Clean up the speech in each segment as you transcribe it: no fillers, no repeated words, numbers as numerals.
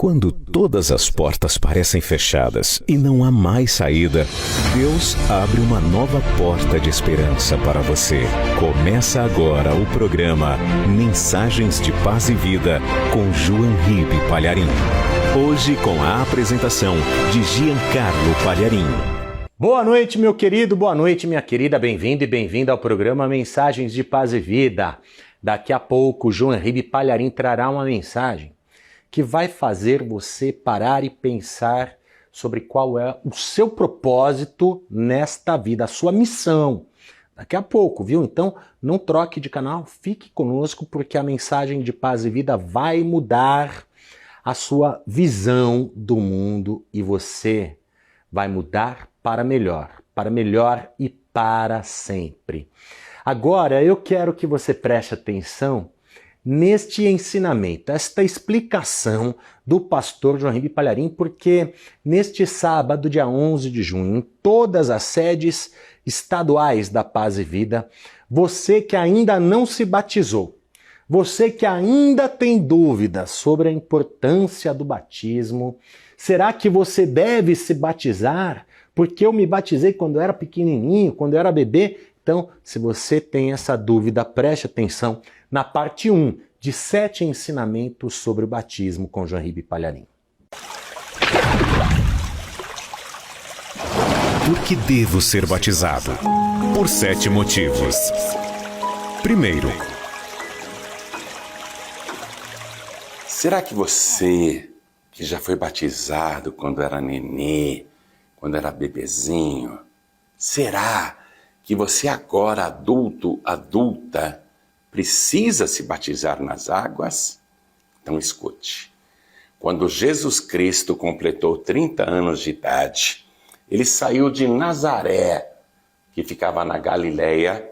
Quando todas as portas parecem fechadas e não há mais saída, Deus abre uma nova porta de esperança para você. Começa agora o programa Mensagens de Paz e Vida com João Ribe Palharim. Hoje com a apresentação de Giancarlo Palharim. Boa noite, meu querido, boa noite, minha querida. Bem-vindo e bem-vinda ao programa Mensagens de Paz e Vida. Daqui a pouco, João Ribe Palharim trará uma mensagem que vai fazer você parar e pensar sobre qual é o seu propósito nesta vida, a sua missão. Daqui a pouco, viu? Então, não troque de canal, fique conosco, porque a mensagem de paz e vida vai mudar a sua visão do mundo e você vai mudar para melhor e para sempre. Agora, eu quero que você preste atenção neste ensinamento, esta explicação do pastor João Ribe Palharim, porque neste sábado, dia 11 de junho, em todas as sedes estaduais da Paz e Vida, você que ainda não se batizou, você que ainda tem dúvidas sobre a importância do batismo, será que você deve se batizar? Porque eu me batizei quando eu era pequenininho, quando eu era bebê. Então, se você tem essa dúvida, preste atenção na parte 1 de 7 ensinamentos sobre o batismo com João Ribe Palharim. Por que devo ser batizado? Por 7 motivos. Primeiro, será que você, que já foi batizado quando era nenê, quando era bebezinho, será que você agora, adulta, precisa se batizar nas águas? Então escute. Quando Jesus Cristo completou 30 anos de idade, ele saiu de Nazaré, que ficava na Galileia,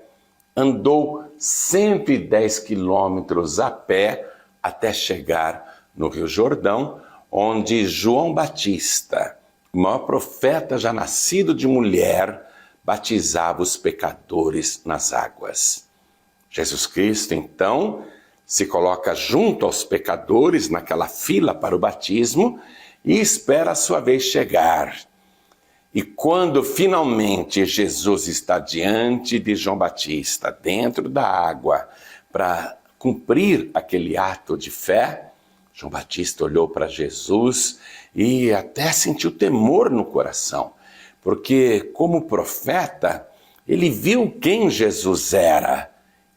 andou 110 quilômetros a pé até chegar no Rio Jordão, onde João Batista, o maior profeta já nascido de mulher, batizava os pecadores nas águas. Jesus Cristo, então, se coloca junto aos pecadores naquela fila para o batismo e espera a sua vez chegar. E quando finalmente Jesus está diante de João Batista, dentro da água, para cumprir aquele ato de fé, João Batista olhou para Jesus e até sentiu temor no coração, porque como profeta, ele viu quem Jesus era.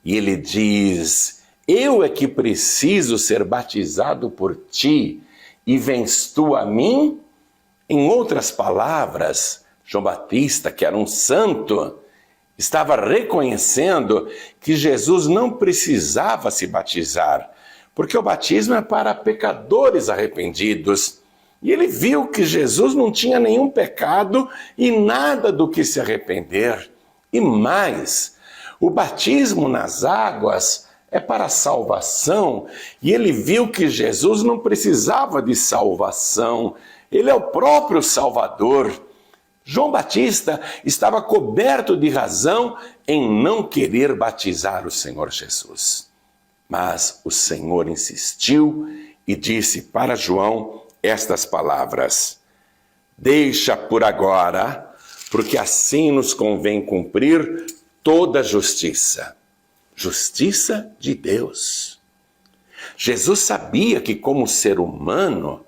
E ele diz: eu é que preciso ser batizado por ti, e vens tu a mim? Em outras palavras, João Batista, que era um santo, estava reconhecendo que Jesus não precisava se batizar, porque o batismo é para pecadores arrependidos. E ele viu que Jesus não tinha nenhum pecado e nada do que se arrepender. E mais, o batismo nas águas é para salvação, e ele viu que Jesus não precisava de salvação, ele é o próprio Salvador. João Batista estava coberto de razão em não querer batizar o Senhor Jesus. Mas o Senhor insistiu e disse para João estas palavras: deixa por agora, porque assim nos convém cumprir toda a justiça. Justiça de Deus. Jesus sabia que como ser humano,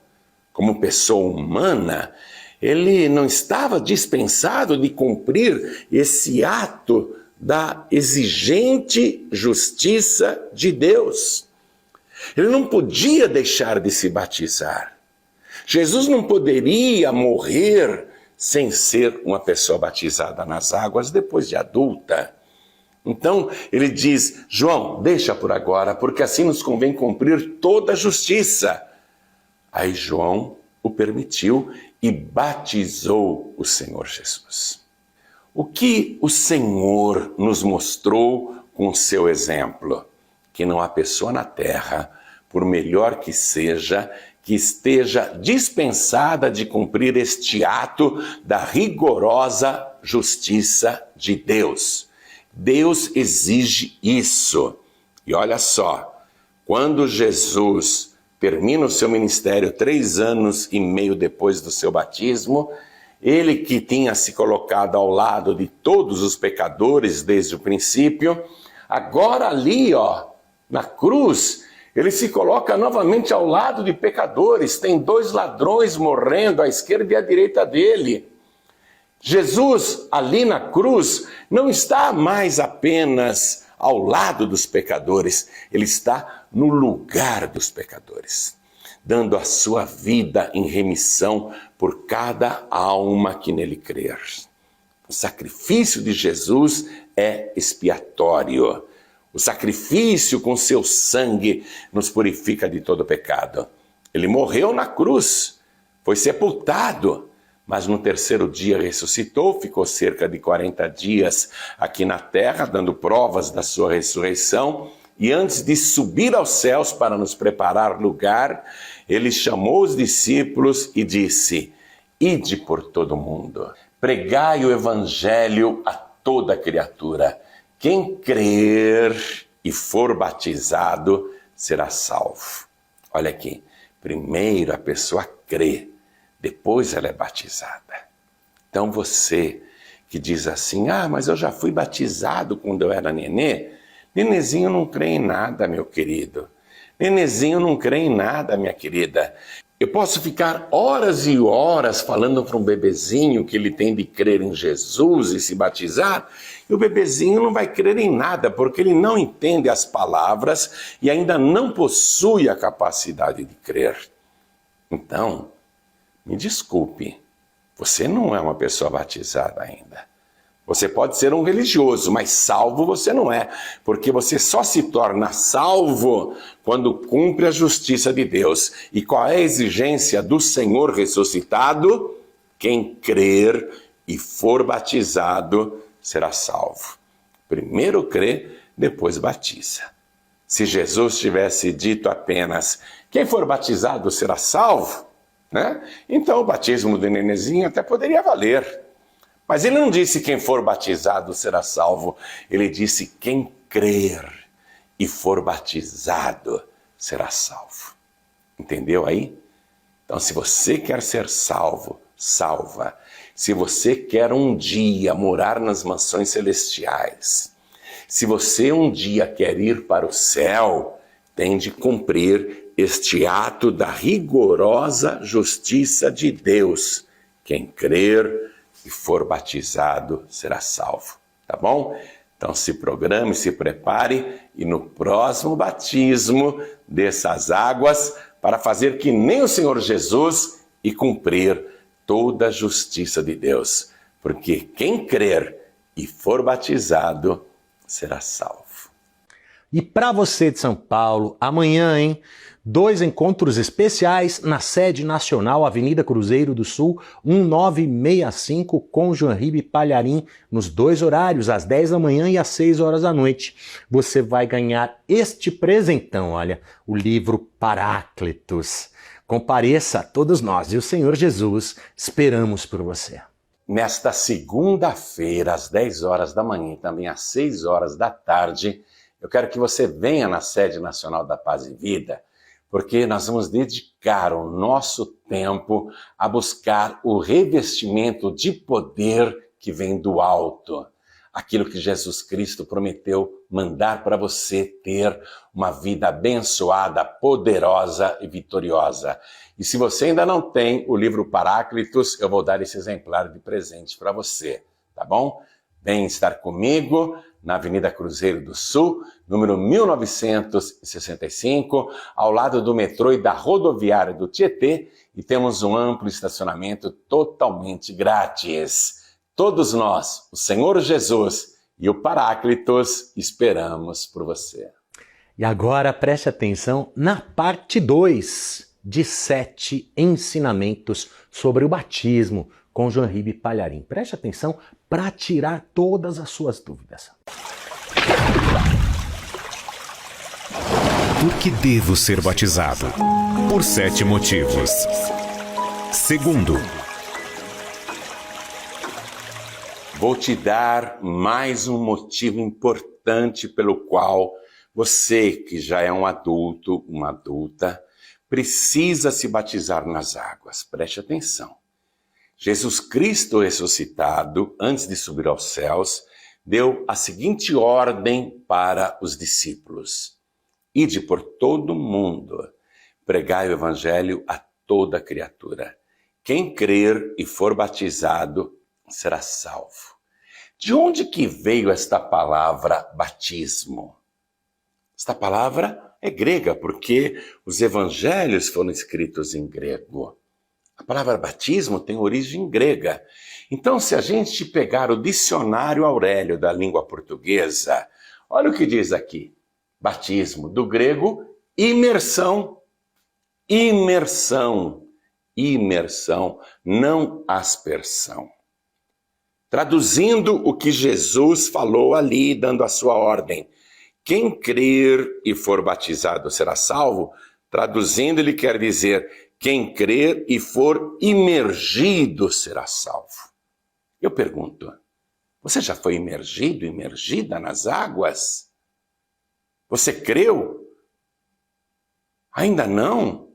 como pessoa humana, ele não estava dispensado de cumprir esse ato da exigente justiça de Deus. Ele não podia deixar de se batizar. Jesus não poderia morrer sem ser uma pessoa batizada nas águas depois de adulta. Então, ele diz: João, deixa por agora, porque assim nos convém cumprir toda a justiça. Aí João o permitiu e batizou o Senhor Jesus. O que o Senhor nos mostrou com o seu exemplo? Que não há pessoa na terra, por melhor que seja, que esteja dispensada de cumprir este ato da rigorosa justiça de Deus. Deus exige isso. E olha só, quando Jesus termina o seu ministério 3 anos e meio depois do seu batismo. Ele que tinha se colocado ao lado de todos os pecadores desde o princípio, agora ali, na cruz, ele se coloca novamente ao lado de pecadores. Tem 2 ladrões morrendo à esquerda e à direita dele. Jesus, ali na cruz, não está mais apenas ao lado dos pecadores, ele está no lugar dos pecadores, dando a sua vida em remissão por cada alma que nele crer. O sacrifício de Jesus é expiatório. O sacrifício com seu sangue nos purifica de todo pecado. Ele morreu na cruz, foi sepultado, mas no 3º dia ressuscitou, ficou cerca de 40 dias aqui na terra, dando provas da sua ressurreição. E antes de subir aos céus para nos preparar lugar, ele chamou os discípulos e disse: ide por todo o mundo, pregai o evangelho a toda criatura. Quem crer e for batizado será salvo. Olha aqui, primeiro a pessoa crê, depois ela é batizada. Então você que diz assim: mas eu já fui batizado quando eu era nenê. Nenezinho não crê em nada, meu querido. Nenezinho não crê em nada, minha querida. Eu posso ficar horas e horas falando para um bebezinho que ele tem de crer em Jesus e se batizar, e o bebezinho não vai crer em nada, porque ele não entende as palavras e ainda não possui a capacidade de crer. Então, me desculpe, você não é uma pessoa batizada ainda. Você pode ser um religioso, mas salvo você não é, porque você só se torna salvo quando cumpre a justiça de Deus. E qual é a exigência do Senhor ressuscitado? Quem crer e for batizado será salvo. Primeiro crê, depois batiza. Se Jesus tivesse dito apenas: quem for batizado será salvo, né? Então o batismo do nenezinho até poderia valer. Mas ele não disse quem for batizado será salvo. Ele disse quem crer e for batizado será salvo. Entendeu aí? Então, se você quer ser salvo, salva. Se você quer um dia morar nas mansões celestiais, se você um dia quer ir para o céu, tem de cumprir este ato da rigorosa justiça de Deus. Quem crer e for batizado será salvo, tá bom? Então se programe, se prepare e no próximo batismo desça as águas para fazer que nem o Senhor Jesus e cumprir toda a justiça de Deus. Porque quem crer e for batizado será salvo. E para você de São Paulo, amanhã, 2 encontros especiais na sede nacional, Avenida Cruzeiro do Sul, 1965, com João Ribe Palharim, nos 2 horários, às 10 da manhã e às 6 horas da noite. Você vai ganhar este presentão, olha, o livro Paráclitos. Compareça, todos nós e o Senhor Jesus esperamos por você. Nesta segunda-feira, às 10 horas da manhã e também às 6 horas da tarde, eu quero que você venha na sede nacional da Paz e Vida, porque nós vamos dedicar o nosso tempo a buscar o revestimento de poder que vem do alto. Aquilo que Jesus Cristo prometeu mandar para você ter uma vida abençoada, poderosa e vitoriosa. E se você ainda não tem o livro Paráclitos, eu vou dar esse exemplar de presente para você, tá bom? Vem estar comigo na Avenida Cruzeiro do Sul, número 1965, ao lado do metrô e da rodoviária do Tietê, e temos um amplo estacionamento totalmente grátis. Todos nós, o Senhor Jesus e o Paráclitos, esperamos por você. E agora preste atenção na parte 2 de 7 ensinamentos sobre o batismo com João Ribe Palharim. Preste atenção para tirar todas as suas dúvidas. Por que devo ser batizado? Por 7 motivos. Segundo, vou te dar mais um motivo importante pelo qual você, que já é um adulto, uma adulta, precisa se batizar nas águas. Preste atenção. Jesus Cristo ressuscitado, antes de subir aos céus, deu a seguinte ordem para os discípulos: ide por todo o mundo, pregai o evangelho a toda criatura. Quem crer e for batizado será salvo. De onde que veio esta palavra batismo? Esta palavra é grega, porque os evangelhos foram escritos em grego. A palavra batismo tem origem grega. Então, se a gente pegar o dicionário Aurélio da língua portuguesa, olha o que diz aqui. Batismo, do grego, imersão. Imersão. Imersão, não aspersão. Traduzindo o que Jesus falou ali, dando a sua ordem. Quem crer e for batizado será salvo. Traduzindo, ele quer dizer: quem crer e for imergido será salvo. Eu pergunto, você já foi imergido, imergida nas águas? Você creu? Ainda não?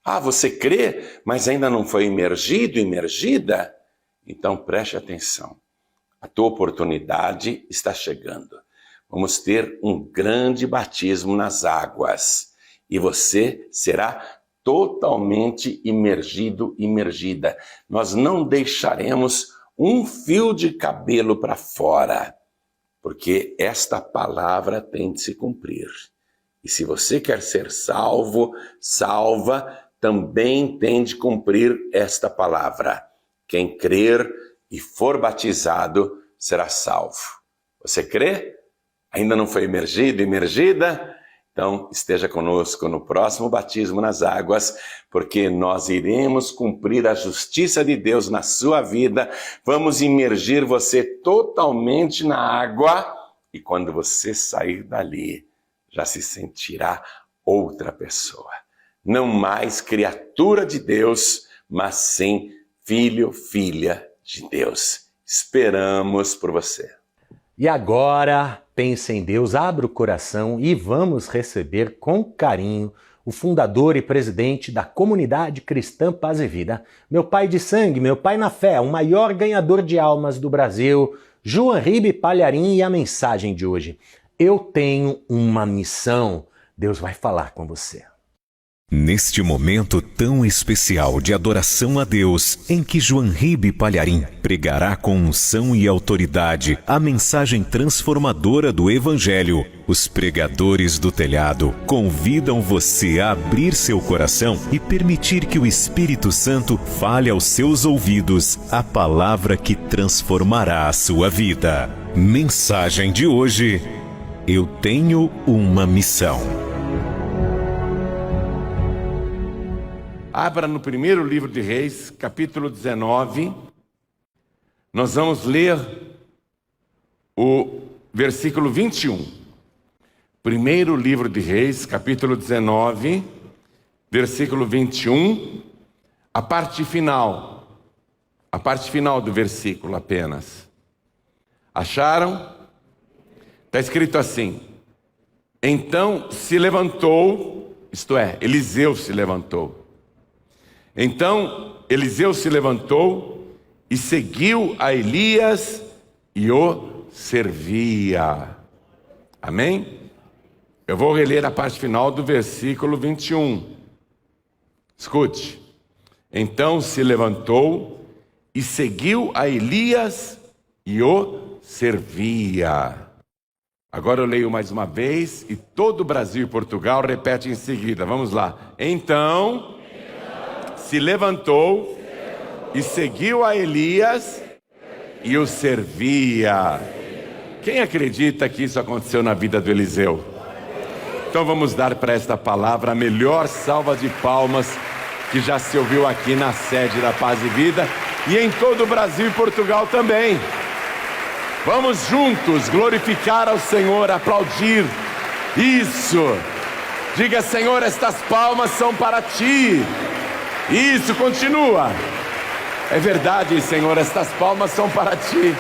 Ah, você crê, mas ainda não foi imergido, imergida? Então preste atenção. A tua oportunidade está chegando. Vamos ter um grande batismo nas águas. E você será totalmente imergido, imergida. Nós não deixaremos um fio de cabelo para fora, porque esta palavra tem de se cumprir. E se você quer ser salvo, salva, também tem de cumprir esta palavra. Quem crer e for batizado será salvo. Você crê? Ainda não foi imergido, imergida? Então, esteja conosco no próximo batismo nas águas, porque nós iremos cumprir a justiça de Deus na sua vida. Vamos imergir você totalmente na água e quando você sair dali, já se sentirá outra pessoa. Não mais criatura de Deus, mas sim filho, filha de Deus. Esperamos por você. E agora, pense em Deus, abra o coração e vamos receber com carinho o fundador e presidente da Comunidade Cristã Paz e Vida, meu pai de sangue, meu pai na fé, o maior ganhador de almas do Brasil, João Ribe Palharim, e a mensagem de hoje. Eu tenho uma missão. Deus vai falar com você. Neste momento tão especial de adoração a Deus, em que João Ribe Palharim pregará com unção e autoridade a mensagem transformadora do Evangelho, os pregadores do telhado convidam você a abrir seu coração e permitir que o Espírito Santo fale aos seus ouvidos a palavra que transformará a sua vida. Mensagem de hoje: eu tenho uma missão. Abra no primeiro livro de Reis, capítulo 19. Nós vamos ler o versículo 21. Primeiro livro de Reis, capítulo 19, versículo 21. A parte final do versículo apenas. Acharam? Está escrito assim: então se levantou, isto é, Eliseu se levantou. Então Eliseu se levantou e seguiu a Elias e o servia. Amém? Eu vou reler a parte final do versículo 21. Escute. Então se levantou e seguiu a Elias e o servia. Agora eu leio mais uma vez e todo o Brasil e Portugal repete em seguida. Vamos lá. Então se levantou e seguiu a Elias e o servia. Quem acredita que isso aconteceu na vida do Eliseu? Então vamos dar para esta palavra a melhor salva de palmas que já se ouviu aqui na sede da Paz e Vida e em todo o Brasil e Portugal também. Vamos juntos glorificar ao Senhor, aplaudir. Isso. Diga: Senhor, estas palmas são para Ti. Isso, continua. É verdade, Senhor, estas palmas são para Ti.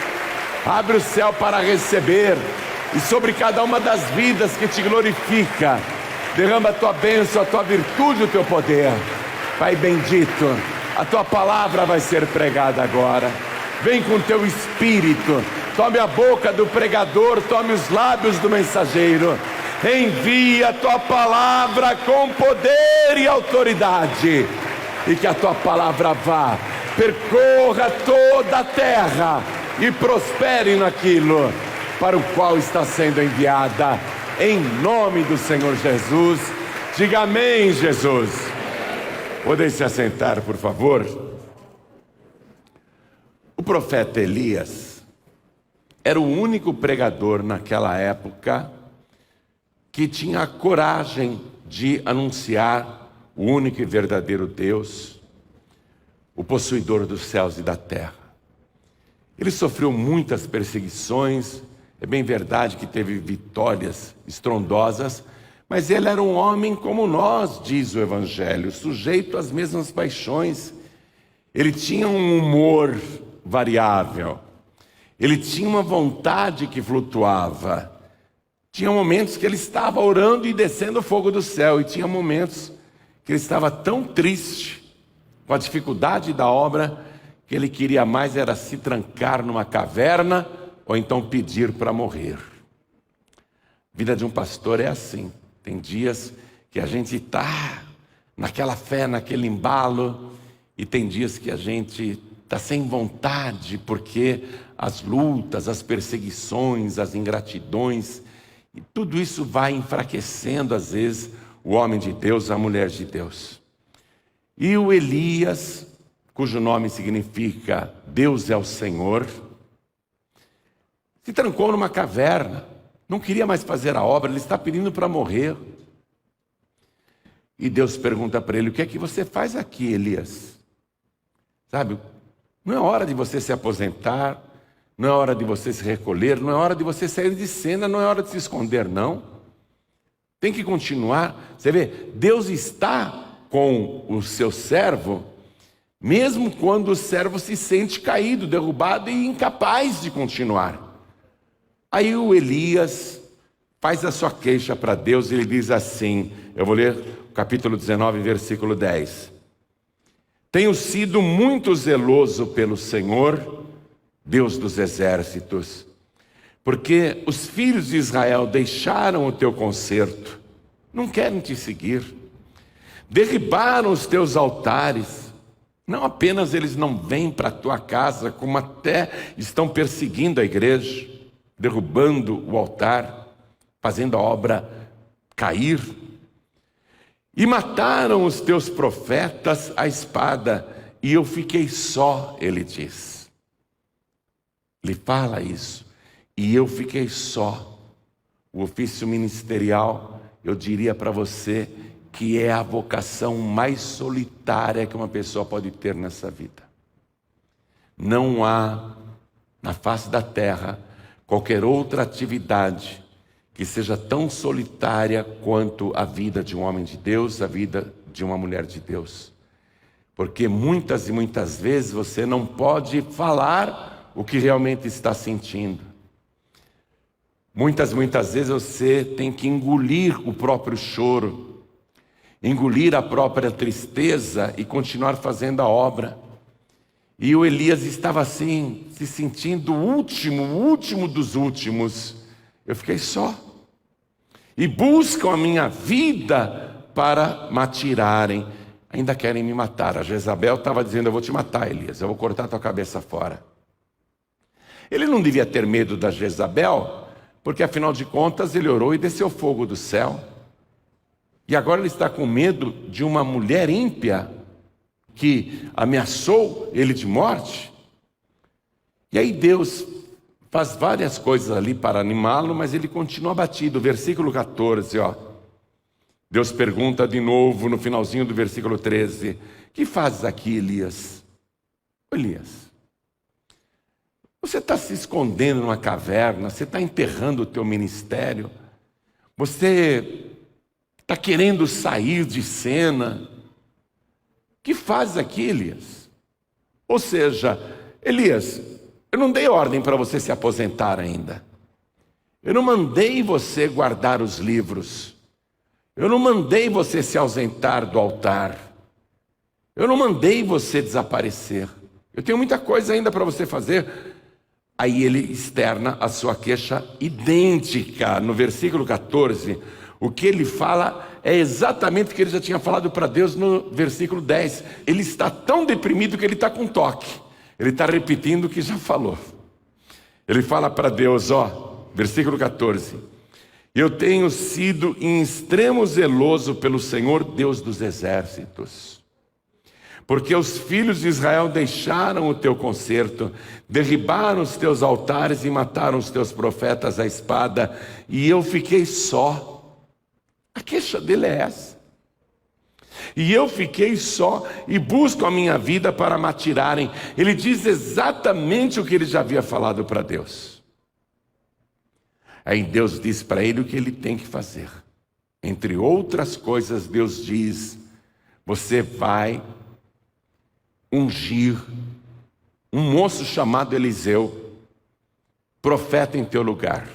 Abre o céu para receber. E sobre cada uma das vidas que Te glorifica, Derrama a tua bênção, a tua virtude, o teu poder. Pai bendito, a tua palavra vai ser pregada agora. Vem com teu espírito. Tome a boca do pregador, tome os lábios do mensageiro. Envia a tua palavra com poder e autoridade. E que a tua palavra vá, percorra toda a terra e prospere naquilo para o qual está sendo enviada. Em nome do Senhor Jesus. Diga amém, Jesus. Podem se assentar, por favor. O profeta Elias era o único pregador naquela época que tinha a coragem de anunciar o único e verdadeiro Deus, o possuidor dos céus e da terra. Ele sofreu muitas perseguições, é bem verdade que teve vitórias estrondosas, mas ele era um homem como nós, diz o Evangelho, sujeito às mesmas paixões. Ele tinha um humor variável, ele tinha uma vontade que flutuava. Tinha momentos que ele estava orando e descendo o fogo do céu, e tinha momentos que ele estava tão triste com a dificuldade da obra que ele queria mais era se trancar numa caverna ou então pedir para morrer. A vida de um pastor é assim. Tem dias que a gente está naquela fé, naquele embalo, e tem dias que a gente está sem vontade porque as lutas, as perseguições, as ingratidões, e tudo isso vai enfraquecendo às vezes o homem de Deus, a mulher de Deus. E o Elias, cujo nome significa Deus é o Senhor, se trancou numa caverna, não queria mais fazer a obra, ele está pedindo para morrer. E Deus pergunta para ele: o que é que você faz aqui, Elias? Sabe, não é hora de você se aposentar, não é hora de você se recolher, não é hora de você sair de cena, não é hora de se esconder, não. Tem que continuar. Você vê, Deus está com o seu servo, mesmo quando o servo se sente caído, derrubado e incapaz de continuar. Aí o Elias faz a sua queixa para Deus e ele diz assim, eu vou ler o capítulo 19, versículo 10. Tenho sido muito zeloso pelo Senhor, Deus dos exércitos, porque os filhos de Israel deixaram o teu concerto, não querem te seguir, derribaram os teus altares. Não apenas eles não vêm para a tua casa, como até estão perseguindo a igreja, derrubando o altar, fazendo a obra cair. E mataram os teus profetas à espada, e eu fiquei só, ele diz. Ele fala isso, e eu fiquei só. O ofício ministerial, eu diria para você, que é a vocação mais solitária que uma pessoa pode ter nessa vida. Não há na face da terra qualquer outra atividade que seja tão solitária quanto a vida de um homem de Deus, a vida de uma mulher de Deus. Porque muitas e muitas vezes você não pode falar o que realmente está sentindo. Muitas vezes você tem que engolir o próprio choro, engolir a própria tristeza e continuar fazendo a obra. E o Elias estava assim, se sentindo o último dos últimos. Eu fiquei só. E buscam a minha vida para me atirarem. Ainda querem me matar. A Jezabel estava dizendo, eu vou te matar, Elias, eu vou cortar tua cabeça fora. Ele não devia ter medo da Jezabel, porque afinal de contas ele orou e desceu fogo do céu. E agora ele está com medo de uma mulher ímpia que ameaçou ele de morte. E aí Deus faz várias coisas ali para animá-lo, mas ele continua abatido. Versículo 14, ó. Deus pergunta de novo no finalzinho do versículo 13: que fazes aqui, Elias? Elias, você está se escondendo numa caverna, você está enterrando o teu ministério, você está querendo sair de cena. Que fazes aqui, Elias? Ou seja, Elias, eu não dei ordem para você se aposentar ainda. Eu não mandei você guardar os livros. Eu não mandei você se ausentar do altar. Eu não mandei você desaparecer. Eu tenho muita coisa ainda para você fazer. Aí ele externa a sua queixa idêntica. No versículo 14, o que ele fala é exatamente o que ele já tinha falado para Deus no versículo 10. Ele está tão deprimido que ele está com toque. Ele está repetindo o que já falou. Ele fala para Deus, versículo 14. Eu tenho sido em extremo zeloso pelo Senhor Deus dos exércitos, porque os filhos de Israel deixaram o teu concerto, derribaram os teus altares e mataram os teus profetas à espada, e eu fiquei só. A queixa dele é essa. E eu fiquei só e busco a minha vida para me atirarem. Ele diz exatamente o que ele já havia falado para Deus. Aí Deus diz para ele o que ele tem que fazer. Entre outras coisas, Deus diz: você vai ungir um moço chamado Eliseu, profeta em teu lugar.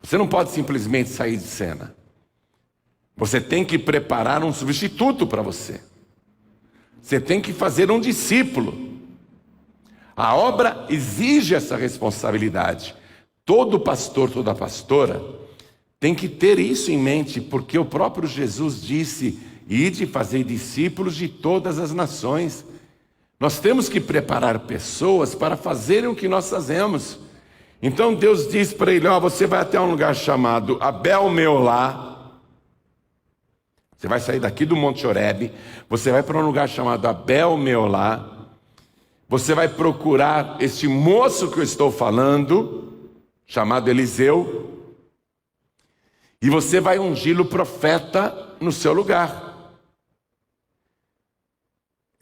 Você não pode simplesmente sair de cena. Você tem que preparar um substituto para você. Você tem que fazer um discípulo. A obra exige essa responsabilidade. Todo pastor, toda pastora tem que ter isso em mente, porque o próprio Jesus disse: ide fazer discípulos de todas as nações. Nós temos que preparar pessoas para fazerem o que nós fazemos. Então Deus diz para ele: você vai até um lugar chamado Abel-Meolá. Você vai sair daqui do Monte Horebe, você vai para um lugar chamado Abel-Meolá. Você vai procurar este moço que eu estou falando, chamado Eliseu, e você vai ungí-lo profeta no seu lugar.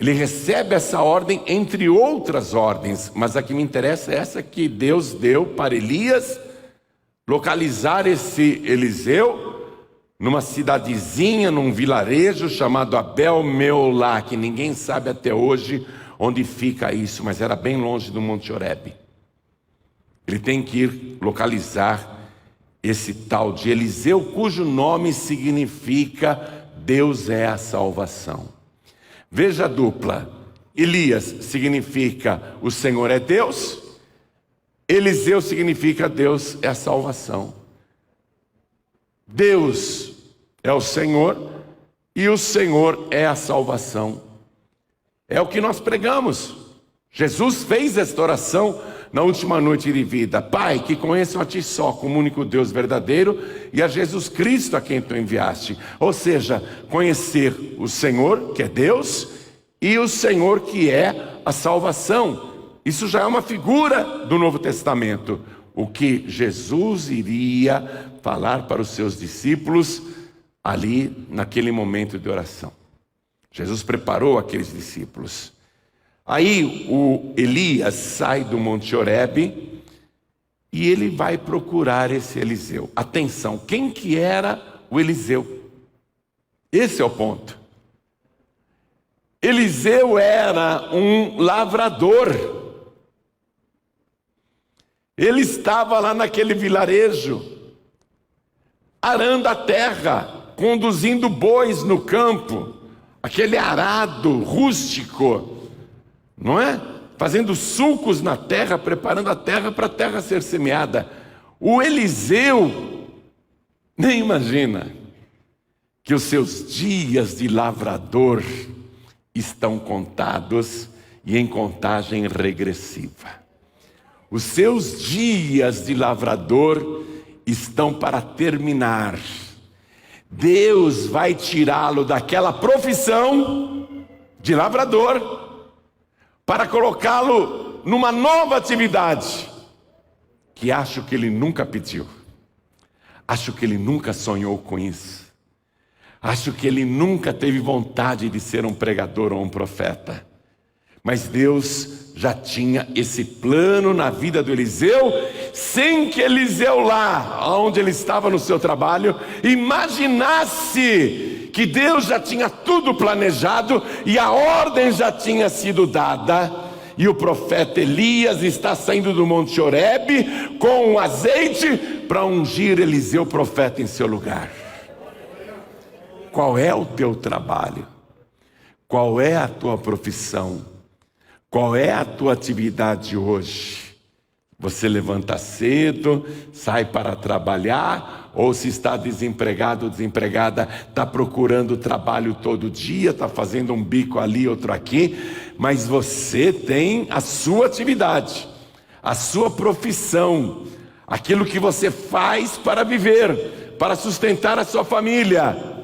Ele recebe essa ordem entre outras ordens, mas a que me interessa é essa que Deus deu para Elias localizar esse Eliseu numa cidadezinha, num vilarejo chamado Abel-Meolá, que ninguém sabe até hoje onde fica isso, mas era bem longe do Monte Horebe. Ele tem que ir localizar esse tal de Eliseu, cujo nome significa Deus é a salvação. Veja a dupla. Elias significa o Senhor é Deus. Eliseu significa Deus é a salvação. Deus é o Senhor e o Senhor é a salvação. É o que nós pregamos. Jesus fez esta oração na última noite de vida: Pai, que conheçam a Ti só como único Deus verdadeiro e a Jesus Cristo a quem Tu enviaste. Ou seja, conhecer o Senhor, que é Deus, e o Senhor, que é a salvação. Isso já é uma figura do Novo Testamento. O que Jesus iria falar para os seus discípulos ali naquele momento de oração. Jesus preparou aqueles discípulos. Aí o Elias sai do Monte Horebe e ele vai procurar esse Eliseu. Atenção, quem que era o Eliseu? Esse é o ponto. Eliseu era um lavrador. Ele estava lá naquele vilarejo, arando a terra, conduzindo bois no campo, aquele arado rústico, não é? Fazendo sulcos na terra, preparando a terra para a terra ser semeada. O Eliseu nem imagina que os seus dias de lavrador estão contados e em contagem regressiva. Os seus dias de lavrador estão para terminar. Deus vai tirá-lo daquela profissão de lavrador para colocá-lo numa nova atividade que acho que ele nunca pediu. Acho que ele nunca sonhou com isso. Acho que ele nunca teve vontade de ser um pregador ou um profeta. Mas Deus já tinha esse plano na vida do Eliseu, sem que Eliseu lá, onde ele estava no seu trabalho, imaginasse que Deus já tinha tudo planejado e a ordem já tinha sido dada. E o profeta Elias está saindo do Monte Horebe com um azeite para ungir Eliseu profeta em seu lugar. Qual é o teu trabalho? Qual é a tua profissão? Qual é a tua atividade hoje? Você levanta cedo, sai para trabalhar, ou se está desempregado ou desempregada, está procurando trabalho todo dia, está fazendo um bico ali, outro aqui, mas você tem a sua atividade, a sua profissão, aquilo que você faz para viver, para sustentar a sua família.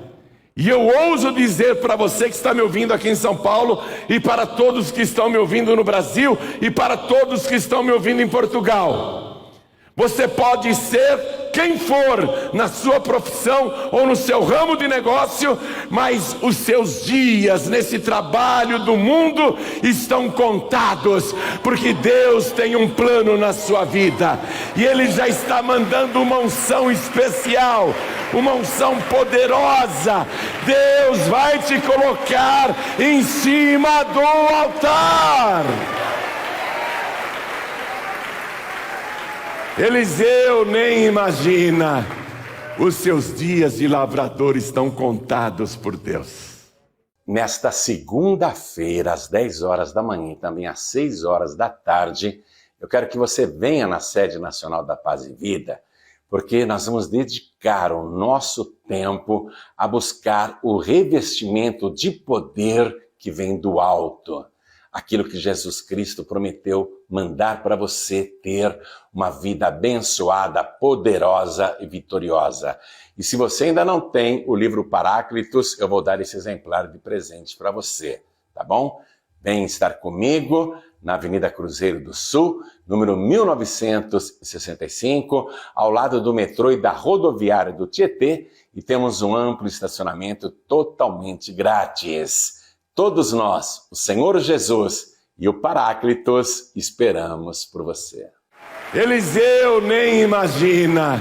E eu ouso dizer para você que está me ouvindo aqui em São Paulo, e para todos que estão me ouvindo no Brasil, e para todos que estão me ouvindo em Portugal: você pode ser quem for na sua profissão ou no seu ramo de negócio, mas os seus dias nesse trabalho do mundo estão contados, porque Deus tem um plano na sua vida, e Ele já está mandando uma unção especial, uma unção poderosa. Deus vai te colocar em cima do altar. Eliseu nem imagina, os seus dias de lavrador estão contados por Deus. Nesta segunda-feira, às 10 horas da manhã e também às 6 horas da tarde, eu quero que você venha na sede nacional da Paz e Vida, porque nós vamos dedicar o nosso tempo a buscar o revestimento de poder que vem do alto. Aquilo que Jesus Cristo prometeu mandar para você ter uma vida abençoada, poderosa e vitoriosa. E se você ainda não tem o livro Paráclitos, eu vou dar esse exemplar de presente para você, tá bom? Vem estar comigo na Avenida Cruzeiro do Sul, número 1965, ao lado do metrô e da rodoviária do Tietê, e temos um amplo estacionamento totalmente grátis. Todos nós, o Senhor Jesus e o Paráclitos, esperamos por você. Eliseu nem imagina,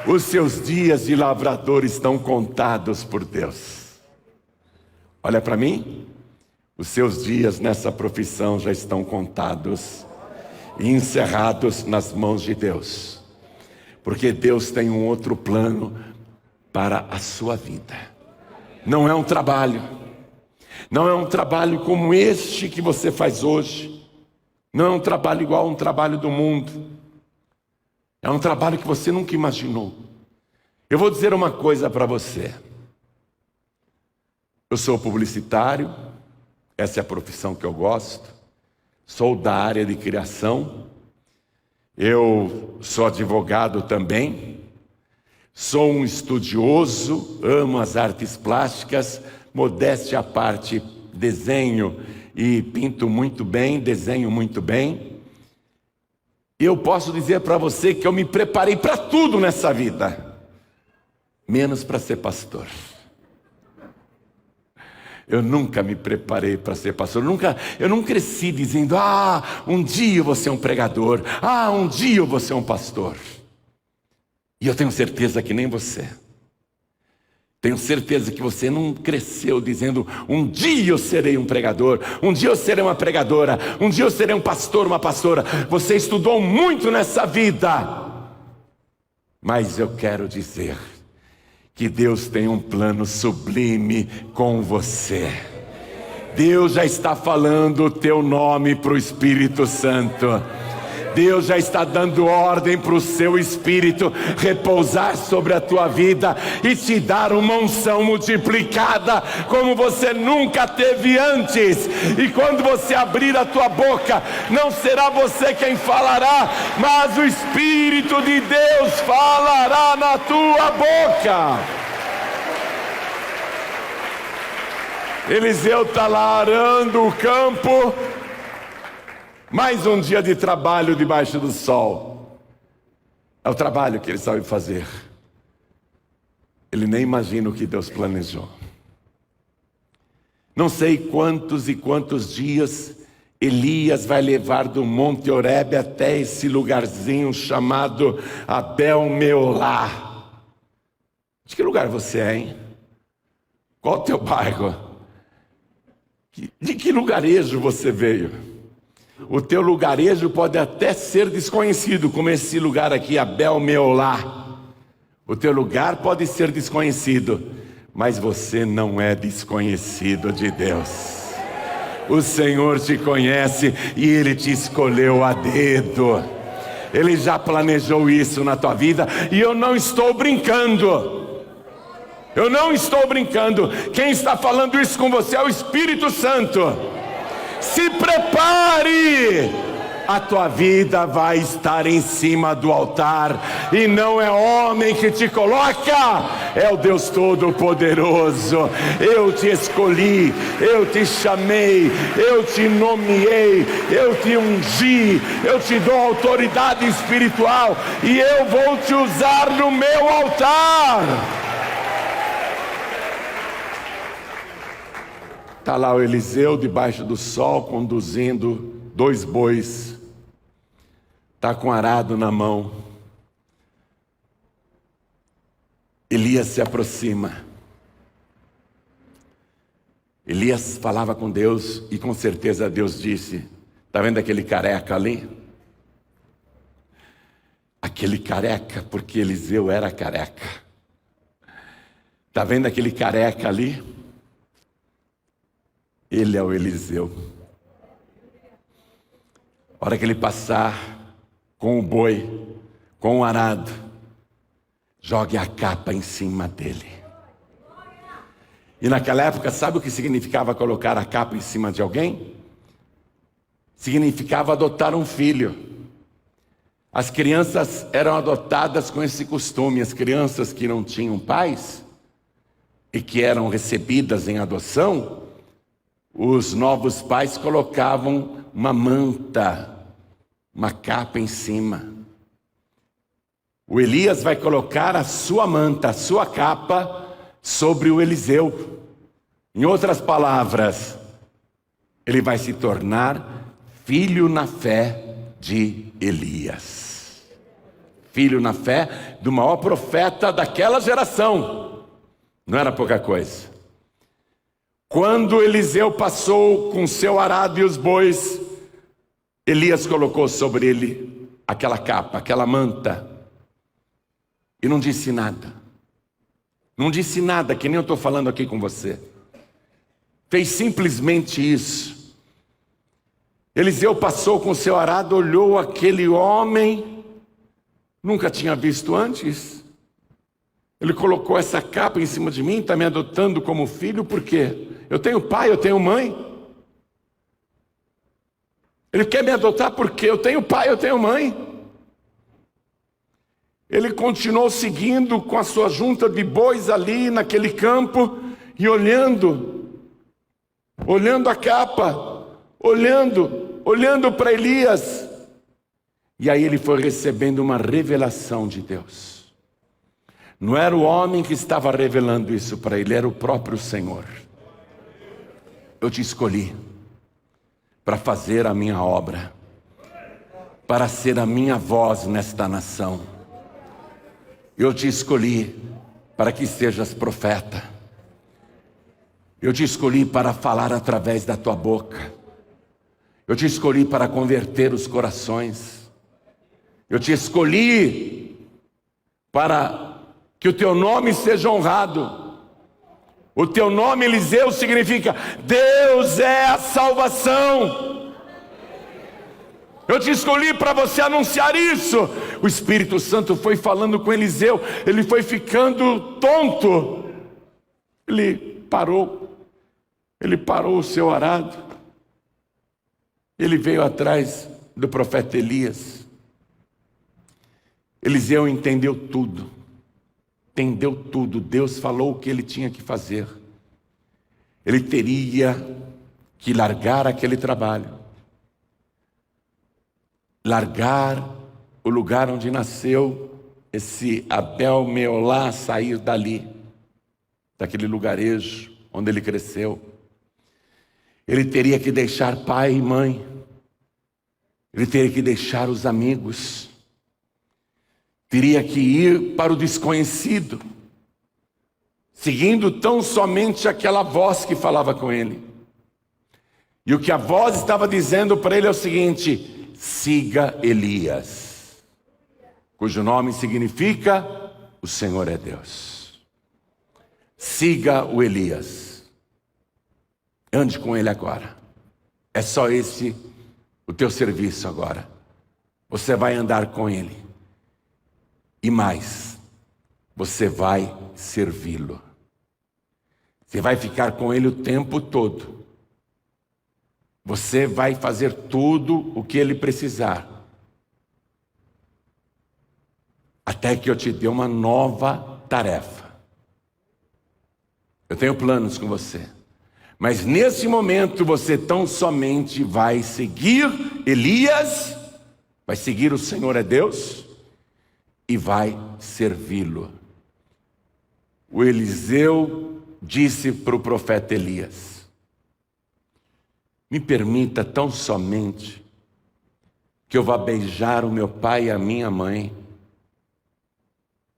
os seus dias de lavrador estão contados por Deus. Olha para mim, os seus dias nessa profissão já estão contados e encerrados nas mãos de Deus, porque Deus tem um outro plano para a sua vida. Não é um trabalho. Não é um trabalho como este que você faz hoje. Não é um trabalho igual a um trabalho do mundo. É um trabalho que você nunca imaginou. Eu vou dizer uma coisa para você. Eu sou publicitário, essa é a profissão que eu gosto. Sou da área de criação. Eu sou advogado também. Sou um estudioso, amo as artes plásticas. Modéstia à parte, desenho e pinto muito bem, desenho muito bem. E eu posso dizer para você que eu me preparei para tudo nessa vida, menos para ser pastor. Eu nunca me preparei para ser pastor, eu não cresci dizendo, um dia eu vou ser um pregador, um dia eu vou ser um pastor. E eu tenho certeza que nem você. Tenho certeza que você não cresceu dizendo, um dia eu serei um pregador, um dia eu serei uma pregadora, um dia eu serei um pastor, uma pastora. Você estudou muito nessa vida. Mas eu quero dizer que Deus tem um plano sublime com você. Deus já está falando o teu nome para o Espírito Santo. Deus já está dando ordem para o seu Espírito repousar sobre a tua vida e te dar uma unção multiplicada como você nunca teve antes. E quando você abrir a tua boca, não será você quem falará, mas o Espírito de Deus falará na tua boca. Eliseu está lá arando o campo. Mais um dia de trabalho debaixo do sol. É o trabalho que ele sabe fazer. Ele nem imagina o que Deus planejou. Não sei quantos e quantos dias Elias vai levar do Monte Horebe até esse lugarzinho chamado Abel-Meolá. De que lugar você é, hein? Qual o teu bairro? De que lugarejo você veio? O teu lugarejo pode até ser desconhecido, como esse lugar aqui, Abel-Meolá. O teu lugar pode ser desconhecido, mas você não é desconhecido de Deus. O Senhor te conhece e Ele te escolheu a dedo. Ele já planejou isso na tua vida e eu não estou brincando. Eu não estou brincando. Quem está falando isso com você é o Espírito Santo. Se prepare! A tua vida vai estar em cima do altar, e não é homem que te coloca, é o Deus Todo-Poderoso. Eu te escolhi, eu te chamei, eu te nomeei, eu te ungi, eu te dou autoridade espiritual, e eu vou te usar no meu altar. Está lá o Eliseu debaixo do sol conduzindo 2 bois. Está com arado na mão. Elias se aproxima. Elias falava com Deus e com certeza Deus disse: está vendo aquele careca ali? Aquele careca, porque Eliseu era careca. Está vendo aquele careca ali? Ele é o Eliseu. A hora que ele passar com o boi, com o arado, jogue a capa em cima dele. E naquela época, sabe o que significava colocar a capa em cima de alguém? Significava adotar um filho. As crianças eram adotadas com esse costume. As crianças que não tinham pais e que eram recebidas em adoção, os novos pais colocavam uma manta, uma capa em cima. O Elias vai colocar a sua manta, a sua capa sobre o Eliseu. Em outras palavras, ele vai se tornar filho na fé de Elias. Filho na fé do maior profeta daquela geração. Não era pouca coisa. Quando Eliseu passou com seu arado e os bois, Elias colocou sobre ele aquela capa, aquela manta, e não disse nada. Não disse nada, que nem eu estou falando aqui com você. Fez simplesmente isso. Eliseu passou com seu arado, olhou aquele homem, nunca tinha visto antes. Ele colocou essa capa em cima de mim, está me adotando como filho, por quê? Eu tenho pai, eu tenho mãe. Ele quer me adotar porque eu tenho pai, eu tenho mãe. Ele continuou seguindo com a sua junta de bois ali naquele campo e olhando a capa, olhando para Elias. E aí ele foi recebendo uma revelação de Deus. Não era o homem que estava revelando isso para ele, era o próprio Senhor. Eu te escolhi para fazer a minha obra, para ser a minha voz nesta nação. Eu te escolhi para que sejas profeta. Eu te escolhi para falar através da tua boca. Eu te escolhi para converter os corações. Eu te escolhi para que o teu nome seja honrado. O teu nome, Eliseu, significa Deus é a salvação. Eu te escolhi para você anunciar isso. O Espírito Santo foi falando com Eliseu. Ele foi ficando tonto. Ele parou o seu arado. Ele veio atrás do profeta Elias. Eliseu entendeu tudo. Deus falou o que ele tinha que fazer. Ele teria que largar aquele trabalho, largar o lugar onde nasceu esse Abel Meolá, sair dali, daquele lugarejo onde ele cresceu. Ele teria que deixar pai e mãe. Ele teria que deixar os amigos. Teria que ir para o desconhecido, seguindo tão somente aquela voz que falava com ele. E o que a voz estava dizendo para ele é o seguinte: siga Elias, cujo nome significa o Senhor é Deus. siga o Elias. Ande com ele agora. É só esse o teu serviço agora. Você vai andar com ele. E mais, você vai servi-lo. Você vai ficar com ele o tempo todo. Você vai fazer tudo o que ele precisar. Até que eu te dê uma nova tarefa. Eu tenho planos com você. Mas nesse momento você tão somente vai seguir Elias, vai seguir o Senhor é Deus e vai servi-lo. O Eliseu disse para o profeta Elias: me permita tão somente que eu vá beijar o meu pai e a minha mãe.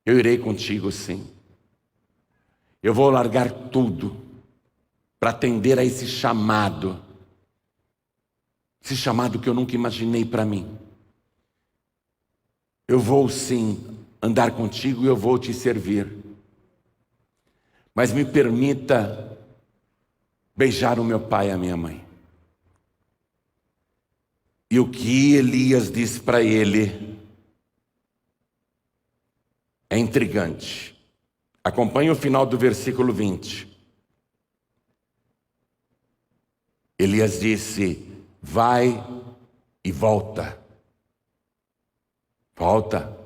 Eu irei contigo, sim. Eu vou largar tudo para atender a esse chamado que eu nunca imaginei para mim. Eu vou sim andar contigo e eu vou te servir. Mas me permita beijar o meu pai e a minha mãe. E o que Elias disse para ele é intrigante. Acompanhe o final do versículo 20. Elias disse: vai e volta. Volta.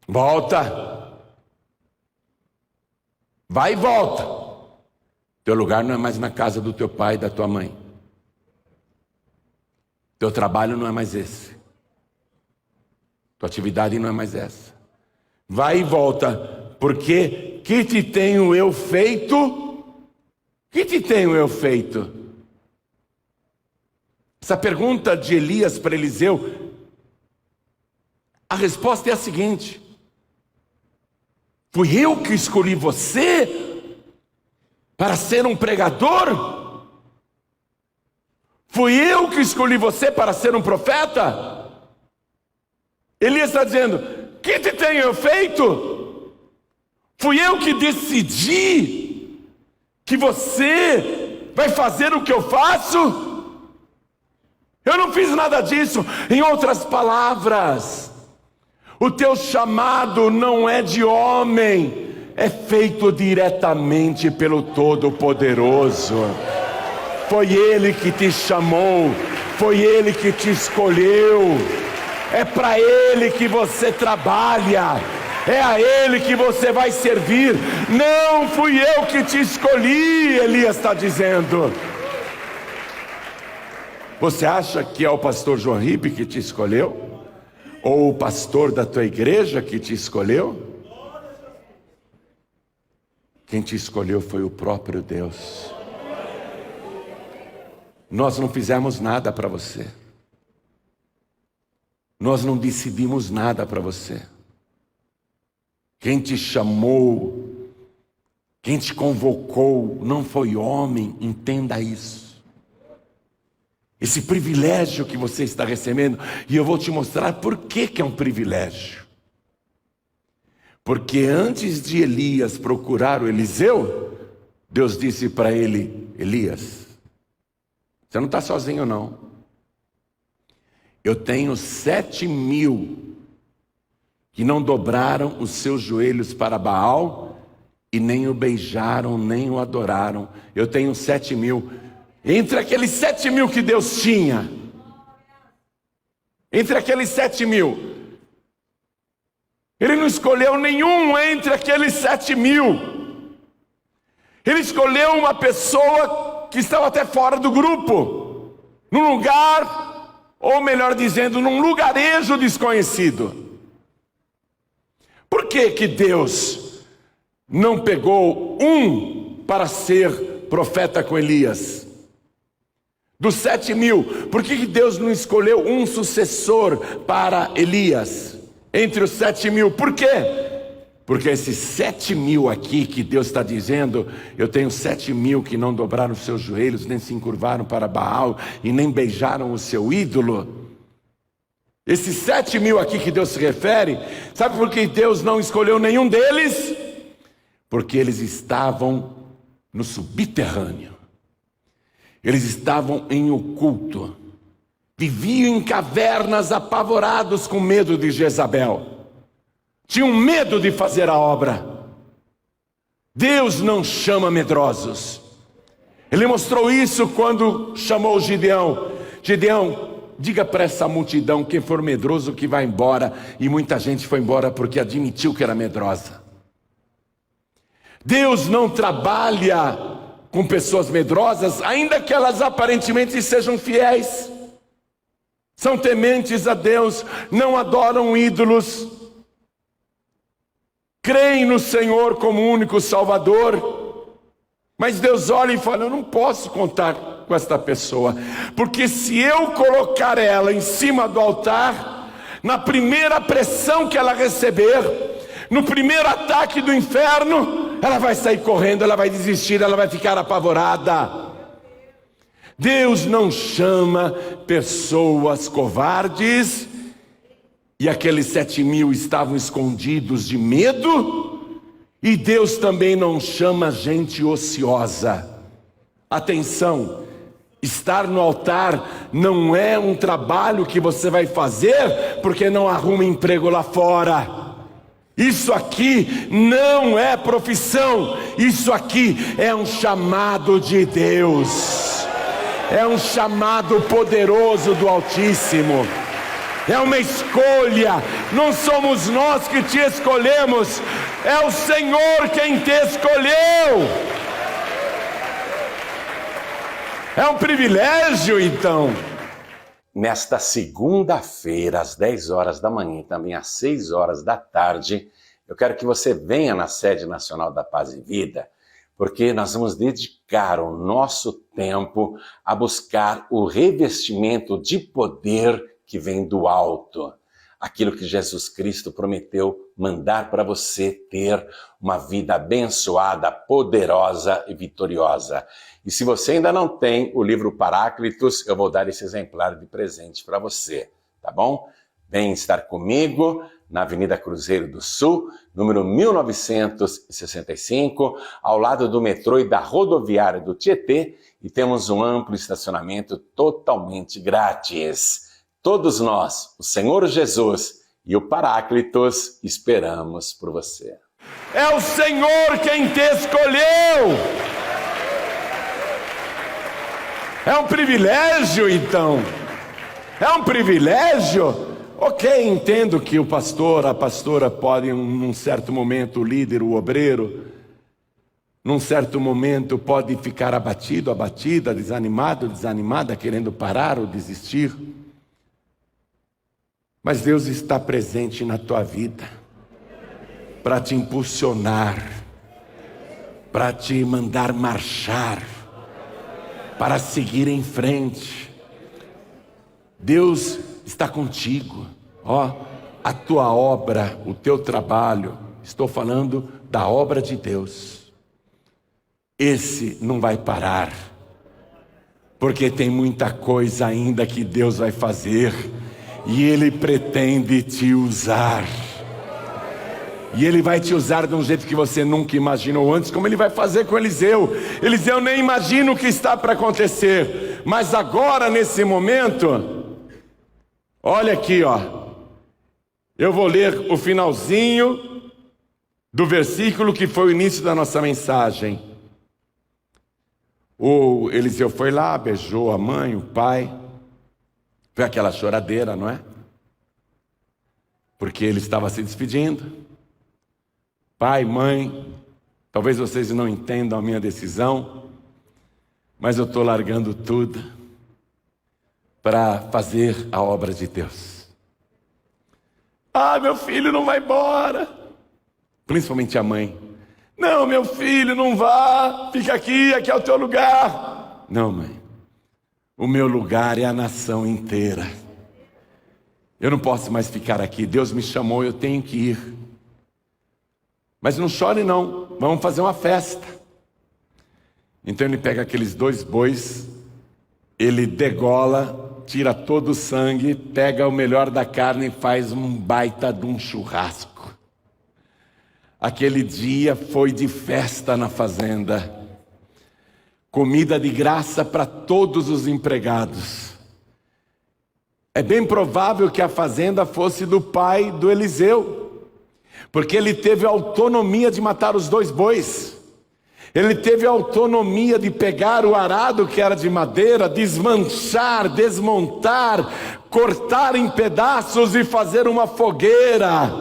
Volta. Vai e volta. Teu lugar não é mais na casa do teu pai e da tua mãe. Teu trabalho não é mais esse. Tua atividade não é mais essa. Vai e volta, porque que te tenho eu feito? Que te tenho eu feito? Essa pergunta de Elias para Eliseu, a resposta é a seguinte: fui eu que escolhi você para ser um pregador? Fui eu que escolhi você para ser um profeta? Elias está dizendo: que te tenho eu feito? Fui eu que decidi que você vai fazer o que eu faço? Eu não fiz nada disso. Em outras palavras, o teu chamado não é de homem, é feito diretamente pelo Todo-Poderoso. Foi Ele que te chamou, foi Ele que te escolheu. É para Ele que você trabalha, é a Ele que você vai servir. Não fui eu que te escolhi, Elias está dizendo. Você acha que é o pastor João Ribe que te escolheu? Ou o pastor da tua igreja que te escolheu? Quem te escolheu foi o próprio Deus. Nós não fizemos nada para você. Nós não decidimos nada para você. Quem te chamou, quem te convocou, não foi homem, entenda isso. Esse privilégio que você está recebendo, e eu vou te mostrar por que é um privilégio. Porque antes de Elias procurar o Eliseu, Deus disse para ele: Elias, você não está sozinho não. Eu tenho 7.000 que não dobraram os seus joelhos para Baal e nem o beijaram, nem o adoraram. Eu tenho 7.000. Entre aqueles 7.000 que Deus tinha, entre aqueles 7.000, Ele não escolheu nenhum entre aqueles 7.000. Ele escolheu uma pessoa que estava até fora do grupo, num lugar, ou melhor dizendo, num lugarejo desconhecido. Por que que Deus não pegou um para ser profeta com Elias? Dos 7.000, por que que Deus não escolheu um sucessor para Elias entre os 7.000? Por quê? Porque esses 7.000 aqui que Deus está dizendo, eu tenho 7.000 que não dobraram os seus joelhos, nem se encurvaram para Baal e nem beijaram o seu ídolo. Esses 7.000 aqui que Deus se refere, sabe por que Deus não escolheu nenhum deles? porque eles estavam no subterrâneo. Eles estavam em oculto. Viviam em cavernas apavorados com medo de Jezabel. Tinham medo de fazer a obra. Deus não chama medrosos. Ele mostrou isso quando chamou Gideão. Gideão, diga para essa multidão, quem for medroso que vai embora. E muita gente foi embora porque admitiu que era medrosa. Deus não trabalha com pessoas medrosas, ainda que elas aparentemente sejam fiéis. São tementes a Deus, não adoram ídolos. Creem no Senhor como único Salvador. Mas Deus olha e fala, eu não posso contar com esta pessoa, porque se eu colocar ela em cima do altar, na primeira pressão que ela receber, no primeiro ataque do inferno, ela vai sair correndo, ela vai desistir, ela vai ficar apavorada. Deus não chama pessoas covardes, e aqueles 7.000 estavam escondidos de medo, e Deus também não chama gente ociosa. Atenção, estar no altar não é um trabalho que você vai fazer porque não arruma emprego lá fora. Isso aqui não é profissão, isso aqui é um chamado de Deus. É um chamado poderoso do Altíssimo. É uma escolha. Não somos nós que te escolhemos, é o Senhor quem te escolheu. É um privilégio, então. Nesta segunda-feira, às 10 horas da manhã e também às 6 horas da tarde, eu quero que você venha na sede nacional da Paz e Vida, porque nós vamos dedicar o nosso tempo a buscar o revestimento de poder que vem do alto. Aquilo que Jesus Cristo prometeu mandar para você ter uma vida abençoada, poderosa e vitoriosa. E se você ainda não tem o livro Paráclitos, eu vou dar esse exemplar de presente para você, tá bom? Vem estar comigo na Avenida Cruzeiro do Sul, número 1965, ao lado do metrô e da rodoviária do Tietê, e temos um amplo estacionamento totalmente grátis. Todos nós, o Senhor Jesus e o Paráclitos, esperamos por você. É o Senhor quem te escolheu. É um privilégio, então. É um privilégio. Ok, entendo que o pastor, a pastora podem, num certo momento, o líder, o obreiro, num certo momento pode ficar abatido, abatida, desanimado, desanimada, querendo parar ou desistir. Mas Deus está presente na tua vida para te impulsionar, para te mandar marchar, para seguir em frente. Deus está contigo. A tua obra, o teu trabalho, estou falando da obra de Deus. Esse não vai parar, porque tem muita coisa ainda que Deus vai fazer. E Ele pretende te usar. E Ele vai te usar de um jeito que você nunca imaginou antes, como Ele vai fazer com Eliseu. Eliseu nem imagina o que está para acontecer. Mas agora, nesse momento, olha aqui, eu vou ler o finalzinho do versículo que foi o início da nossa mensagem. O Eliseu foi lá, beijou a mãe, o pai. Foi aquela choradeira, não é? Porque ele estava se despedindo. Pai, mãe, talvez vocês não entendam a minha decisão, mas eu estou largando tudo para fazer a obra de Deus. Meu filho não vai embora. Principalmente a mãe. Não, meu filho, não vá. Fica aqui é o teu lugar. Não, mãe. O meu lugar é a nação inteira. Eu não posso mais ficar aqui. Deus me chamou, eu tenho que ir. Mas não chore não, vamos fazer uma festa. Então ele pega aqueles 2 bois, ele degola, tira todo o sangue, pega o melhor da carne e faz um baita de um churrasco. aquele dia foi de festa na fazenda. Comida de graça para todos os empregados. É bem provável que a fazenda fosse do pai do Eliseu, porque ele teve a autonomia de matar os 2 bois. Ele teve a autonomia de pegar o arado que era de madeira, desmanchar, desmontar, cortar em pedaços e fazer uma fogueira,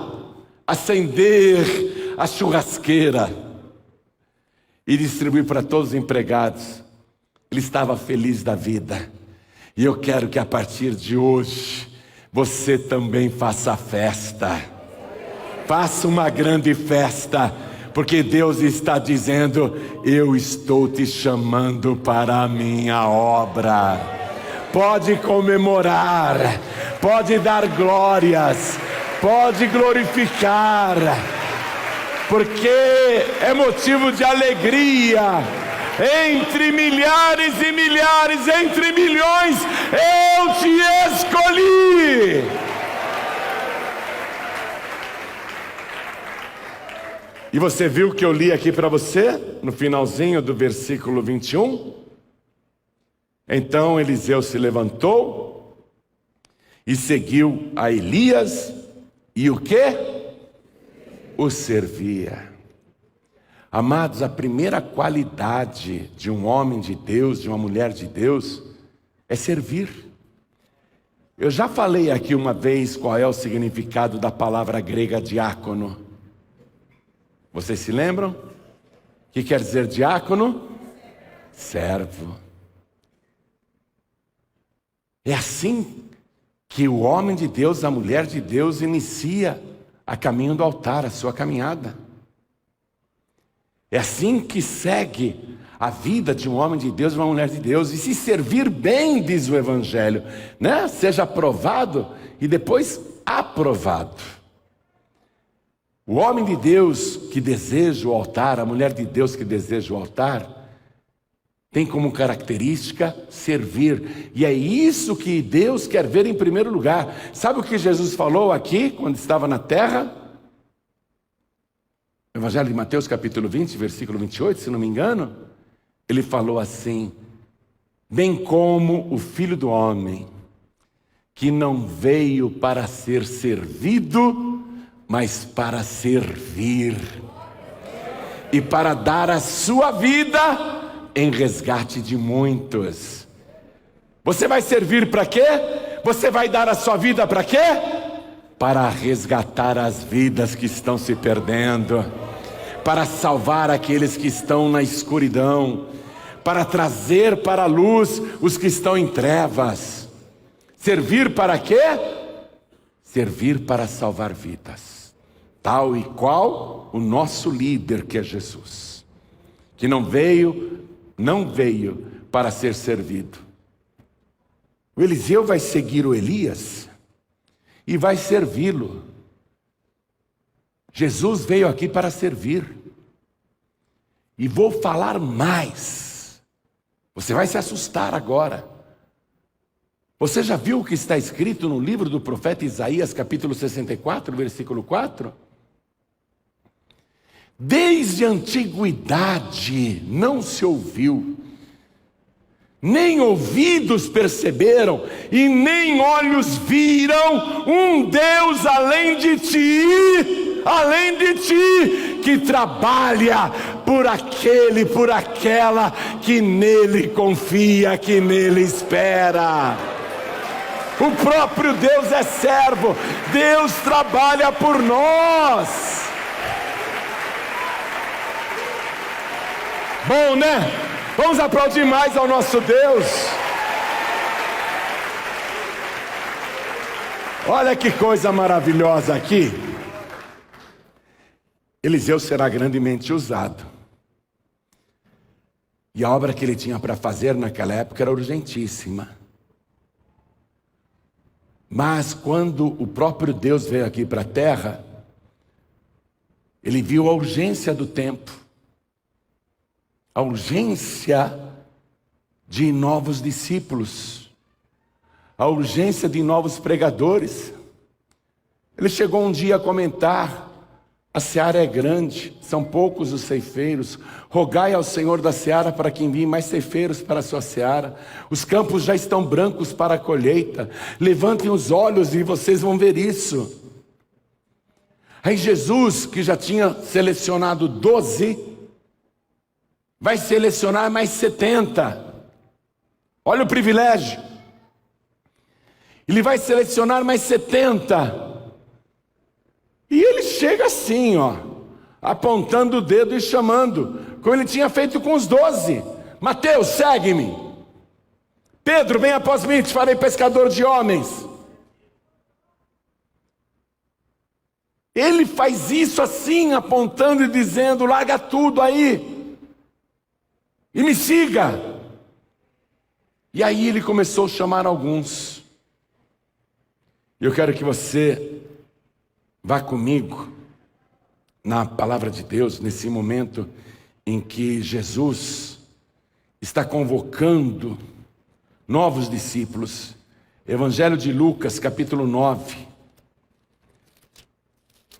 acender a churrasqueira e distribuir para todos os empregados. Ele estava feliz da vida. E eu quero que a partir de hoje, você também faça festa. Faça uma grande festa, porque Deus está dizendo: eu estou te chamando para a minha obra. Pode comemorar, pode dar glórias, pode glorificar, porque é motivo de alegria. Entre milhares e milhares, entre milhões, eu te escolhi. E você viu o que eu li aqui para você, no finalzinho do versículo 21? Então Eliseu se levantou e seguiu a Elias, e o quê? O servia. Amados, a primeira qualidade de um homem de Deus, de uma mulher de Deus, é servir. Eu já falei aqui uma vez qual é o significado da palavra grega diácono. Vocês se lembram? O que quer dizer diácono? Servo. É assim que o homem de Deus, a mulher de Deus, inicia a caminho do altar, a sua caminhada. É assim que segue a vida de um homem de Deus e uma mulher de Deus. E se servir bem, diz o Evangelho, né? Seja aprovado e depois aprovado. O homem de Deus que deseja o altar, a mulher de Deus que deseja o altar, tem como característica servir. E é isso que Deus quer ver em primeiro lugar. Sabe o que Jesus falou aqui quando estava na terra? Evangelho de Mateus capítulo 20, versículo 28, se não me engano. Ele falou assim: bem como o Filho do Homem, que não veio para ser servido, mas para servir, e para dar a sua vida em resgate de muitos. Você vai servir para quê? Você vai dar a sua vida para quê? Para resgatar as vidas que estão se perdendo, para salvar aqueles que estão na escuridão, para trazer para a luz os que estão em trevas. Servir para quê? Servir para salvar vidas, tal e qual o nosso líder, que é Jesus, que não veio para ser servido. O Eliseu vai seguir o Elias e vai servi-lo. Jesus veio aqui para servir. E vou falar mais. Você vai se assustar agora. Você já viu o que está escrito no livro do profeta Isaías, capítulo 64, versículo 4? Desde a antiguidade não se ouviu, nem ouvidos perceberam, e nem olhos viram um Deus além de ti, que trabalha por aquele, por aquela que nele confia, que nele espera. O próprio Deus é servo, Deus trabalha por nós. Bom, né? Vamos aplaudir mais ao nosso Deus. Olha que coisa maravilhosa aqui. Eliseu será grandemente usado. E a obra que ele tinha para fazer naquela época era urgentíssima. Mas quando o próprio Deus veio aqui para a terra, ele viu a urgência do tempo. A urgência de novos discípulos, a urgência de novos pregadores. Ele chegou um dia a comentar A seara é grande, são poucos os ceifeiros. Rogai ao Senhor da seara para que envie mais ceifeiros para a sua seara. Os campos já estão brancos para a colheita. Levantem os olhos e vocês vão ver isso. Aí Jesus, que já tinha selecionado 12, vai selecionar mais 70. Olha o privilégio. Ele vai selecionar mais 70. E ele chega assim, apontando o dedo e chamando, como ele tinha feito com os 12. Mateus, segue-me. Pedro, vem após mim, te farei pescador de homens. Ele faz isso assim, apontando e dizendo, larga tudo aí e me siga. E aí ele começou a chamar alguns. Eu quero que você vá comigo na palavra de Deus, nesse momento em que Jesus está convocando novos discípulos. Evangelho de Lucas, capítulo 9.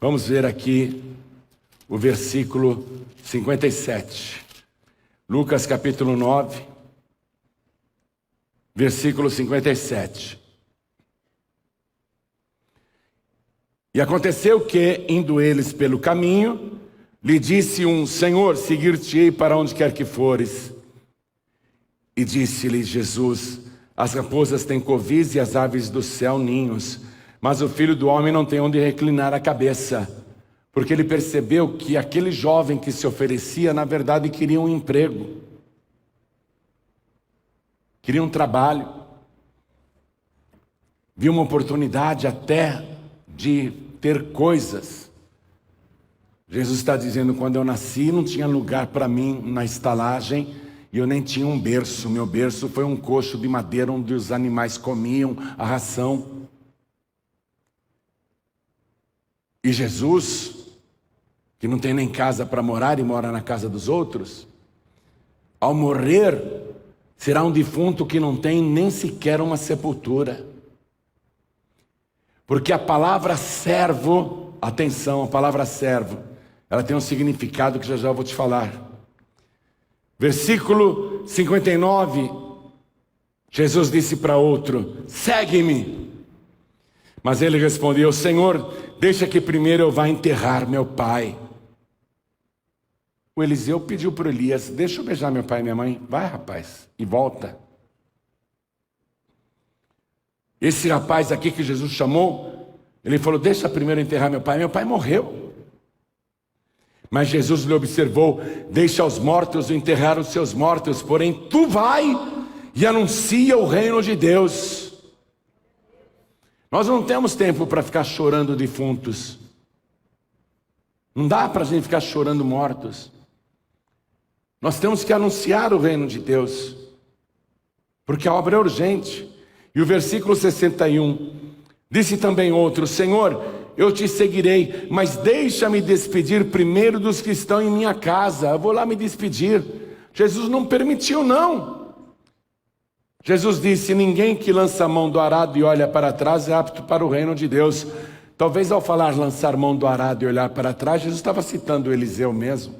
Vamos ver aqui o versículo 57. Lucas, capítulo 9, versículo 57. E aconteceu que, indo eles pelo caminho, lhe disse um: Senhor, seguir-te-ei para onde quer que fores. E disse-lhe Jesus: as raposas têm covis e as aves do céu ninhos, mas o Filho do Homem não tem onde reclinar a cabeça. Porque ele percebeu que aquele jovem que se oferecia, na verdade, queria um emprego, queria um trabalho, viu uma oportunidade até de ter coisas. Jesus está dizendo: quando eu nasci não tinha lugar para mim na estalagem, e eu nem tinha um berço. Meu berço foi um coxo de madeira onde os animais comiam a ração. E Jesus, que não tem nem casa para morar e mora na casa dos outros, ao morrer, será um defunto que não tem nem sequer uma sepultura. Porque a palavra servo, atenção, a palavra servo, ela tem um significado que já eu vou te falar. Versículo 59, Jesus disse para outro: segue-me. Mas ele respondeu: Senhor, deixa que primeiro eu vá enterrar meu pai. O Eliseu pediu para Elias: deixa eu beijar meu pai e minha mãe. Vai, rapaz, e volta. Esse rapaz aqui que Jesus chamou, ele falou: deixa primeiro enterrar meu pai. Meu pai morreu. Mas Jesus lhe observou: deixa os mortos enterrar os seus mortos, porém tu vai e anuncia o reino de Deus. Nós não temos tempo para ficar chorando defuntos. Não dá para a gente ficar chorando mortos. Nós temos que anunciar o reino de Deus, porque a obra é urgente. E o versículo 61, disse também outro: Senhor, eu te seguirei, mas deixa-me despedir primeiro dos que estão em minha casa. Eu vou lá me despedir. Jesus não permitiu, não. Jesus disse: ninguém que lança a mão do arado e olha para trás é apto para o reino de Deus. Talvez ao falar lançar mão do arado e olhar para trás, Jesus estava citando Eliseu mesmo.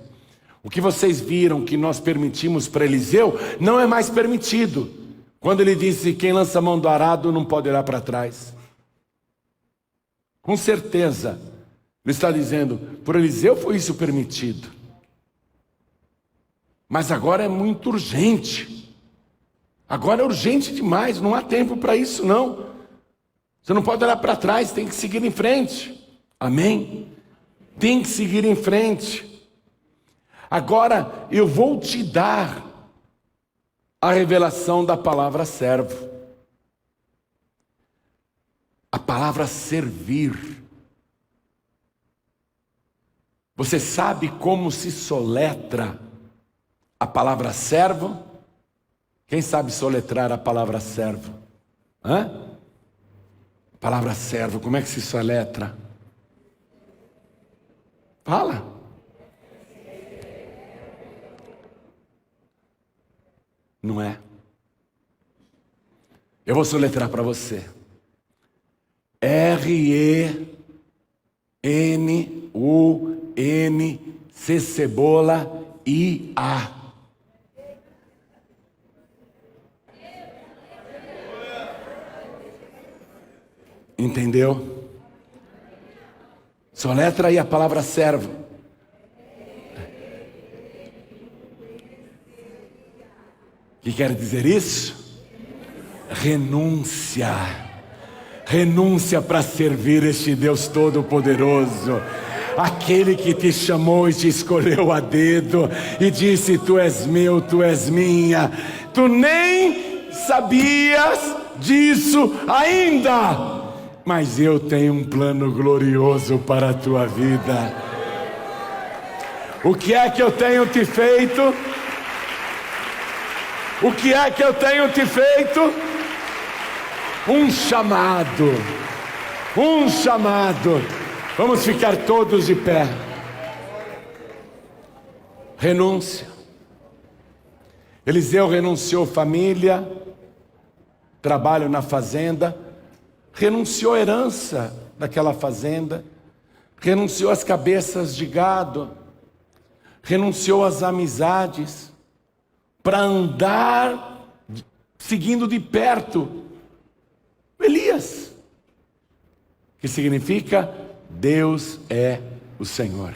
O que vocês viram que nós permitimos para Eliseu, não é mais permitido. Quando ele disse: quem lança a mão do arado não pode olhar para trás. Com certeza, ele está dizendo, por Eliseu foi isso permitido. Mas agora é muito urgente. Agora é urgente demais, não há tempo para isso não. Você não pode olhar para trás, tem que seguir em frente. Amém? Tem que seguir em frente. Agora eu vou te dar a revelação da palavra servo. A palavra servir. Você sabe como se soletra a palavra servo? Quem sabe soletrar a palavra servo? Hã? A palavra servo, como é que se soletra? Fala. Não é? Eu vou soletrar para você. C cebola, I, A. Entendeu? Soletra aí a palavra servo. O que quer dizer isso? Renúncia. Renúncia para servir este Deus Todo-Poderoso. Aquele que te chamou e te escolheu a dedo e disse: tu és meu, tu és minha. Tu nem sabias disso ainda, mas eu tenho um plano glorioso para a tua vida. O que é que eu tenho te feito? O que é que eu tenho te feito? Um chamado. Um chamado. Vamos ficar todos de pé. Renúncia. Eliseu renunciou família, trabalho na fazenda, renunciou a herança daquela fazenda, renunciou às cabeças de gado, renunciou às amizades, para andar seguindo de perto Elias, que significa Deus é o Senhor.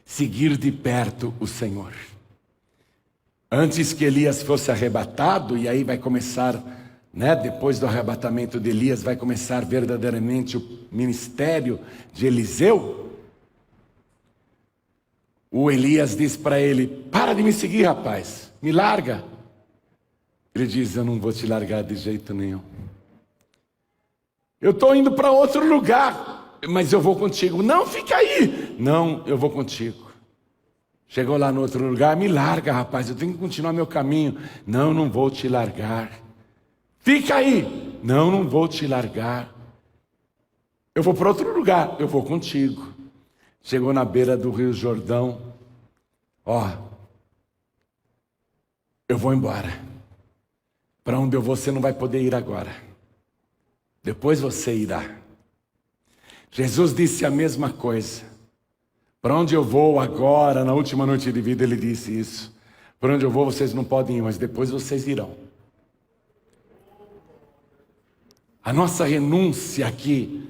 Seguir de perto o Senhor. Antes que Elias fosse arrebatado, e aí vai começar, depois do arrebatamento de Elias, vai começar verdadeiramente o ministério de Eliseu. O Elias diz para ele: para de me seguir, rapaz, me larga. Ele diz: eu não vou te largar de jeito nenhum. Eu estou indo para outro lugar, mas eu vou contigo. Não, fica aí. Não, eu vou contigo. Chegou lá no outro lugar: me larga, rapaz, eu tenho que continuar meu caminho. Não, não vou te largar. Fica aí. Não, não vou te largar. Eu vou para outro lugar, eu vou contigo. Chegou na beira do Rio Jordão: eu vou embora. Para onde eu vou você não vai poder ir agora. Depois você irá. Jesus disse a mesma coisa. Para onde eu vou agora, na última noite de vida, ele disse isso. Para onde eu vou vocês não podem ir, mas depois vocês irão. A nossa renúncia aqui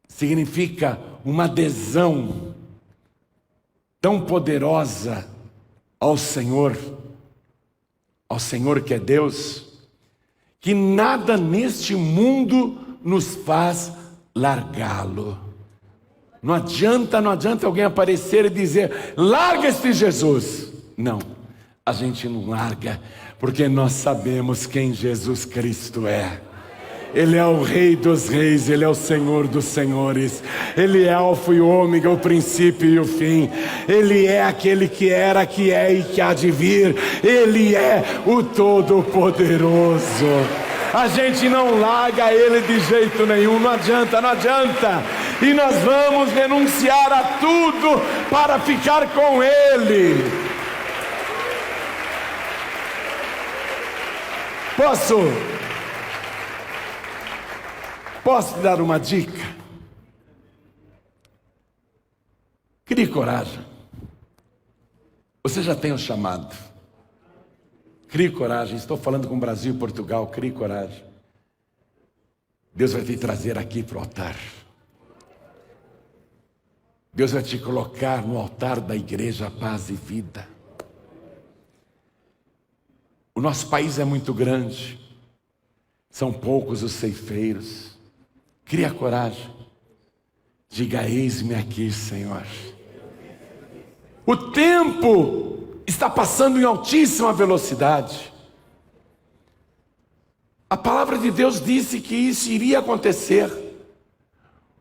significa uma adesão tão poderosa ao Senhor que é Deus, que nada neste mundo nos faz largá-lo. Não adianta alguém aparecer e dizer: larga este Jesus. Não, a gente não larga, porque nós sabemos quem Jesus Cristo é. Ele é o Rei dos Reis, Ele é o Senhor dos Senhores. Ele é Alfa e Ômega, o princípio e o fim. Ele é aquele que era, que é e que há de vir. Ele é o Todo-Poderoso. A gente não larga Ele de jeito nenhum, não adianta. E nós vamos renunciar a tudo para ficar com Ele. Posso te dar uma dica? Crie coragem. Você já tem o chamado. Crie coragem. Estou falando com o Brasil e Portugal. Crie coragem. Deus vai te trazer aqui para o altar. Deus vai te colocar no altar da igreja Paz e Vida. O nosso país é muito grande. São poucos os ceifeiros. Crie a coragem. Diga: eis-me aqui, Senhor. O tempo está passando em altíssima velocidade. A palavra de Deus disse que isso iria acontecer.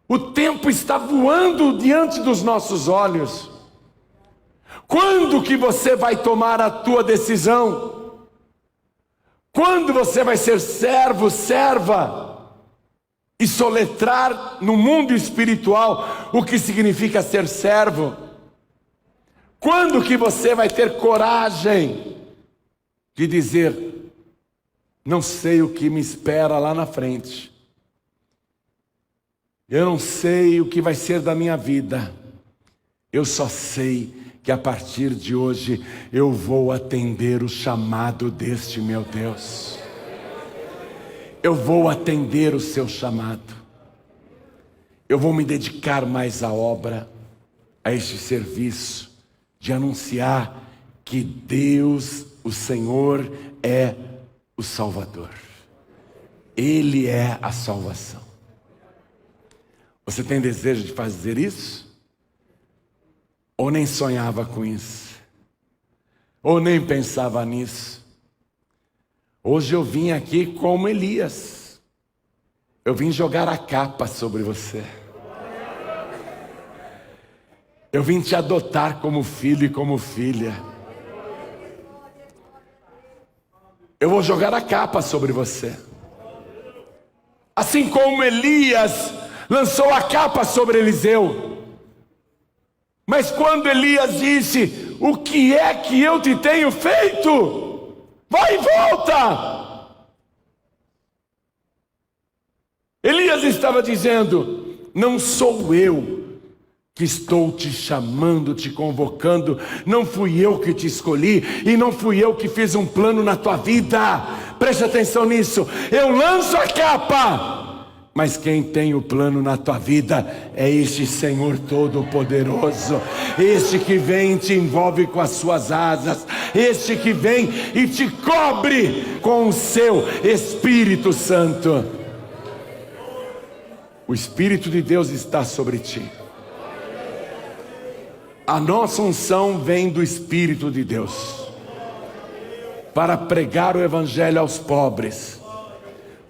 O tempo está voando diante dos nossos olhos. Quando que você vai tomar a tua decisão? Quando você vai ser servo, serva? E soletrar no mundo espiritual o que significa ser servo? Quando que você vai ter coragem de dizer: não sei o que me espera lá na frente, Eu não sei o que vai ser da minha vida. Eu só sei que a partir de hoje eu vou atender o chamado deste meu Deus. Eu vou atender o seu chamado. Eu vou me dedicar mais à obra, a este serviço de anunciar que Deus, o Senhor, é o Salvador. Ele é a salvação. Você tem desejo de fazer isso? Ou nem sonhava com isso? Ou nem pensava nisso? Hoje eu vim aqui como Elias. Eu vim jogar a capa sobre você. Eu vim te adotar como filho e como filha. Eu vou jogar a capa sobre você. Assim como Elias lançou a capa sobre Eliseu. Mas quando Elias disse: o que é que eu te tenho feito? Vai e volta! Elias estava dizendo: não sou eu que estou te chamando, te convocando. Não fui eu que te escolhi e não fui eu que fiz um plano na tua vida. Preste atenção nisso. Eu lanço a capa, mas quem tem o plano na tua vida é este Senhor Todo-Poderoso. Este que vem e te envolve com as suas asas. Este que vem e te cobre com o seu Espírito Santo. O Espírito de Deus está sobre ti. A nossa unção vem do Espírito de Deus para pregar o Evangelho aos pobres,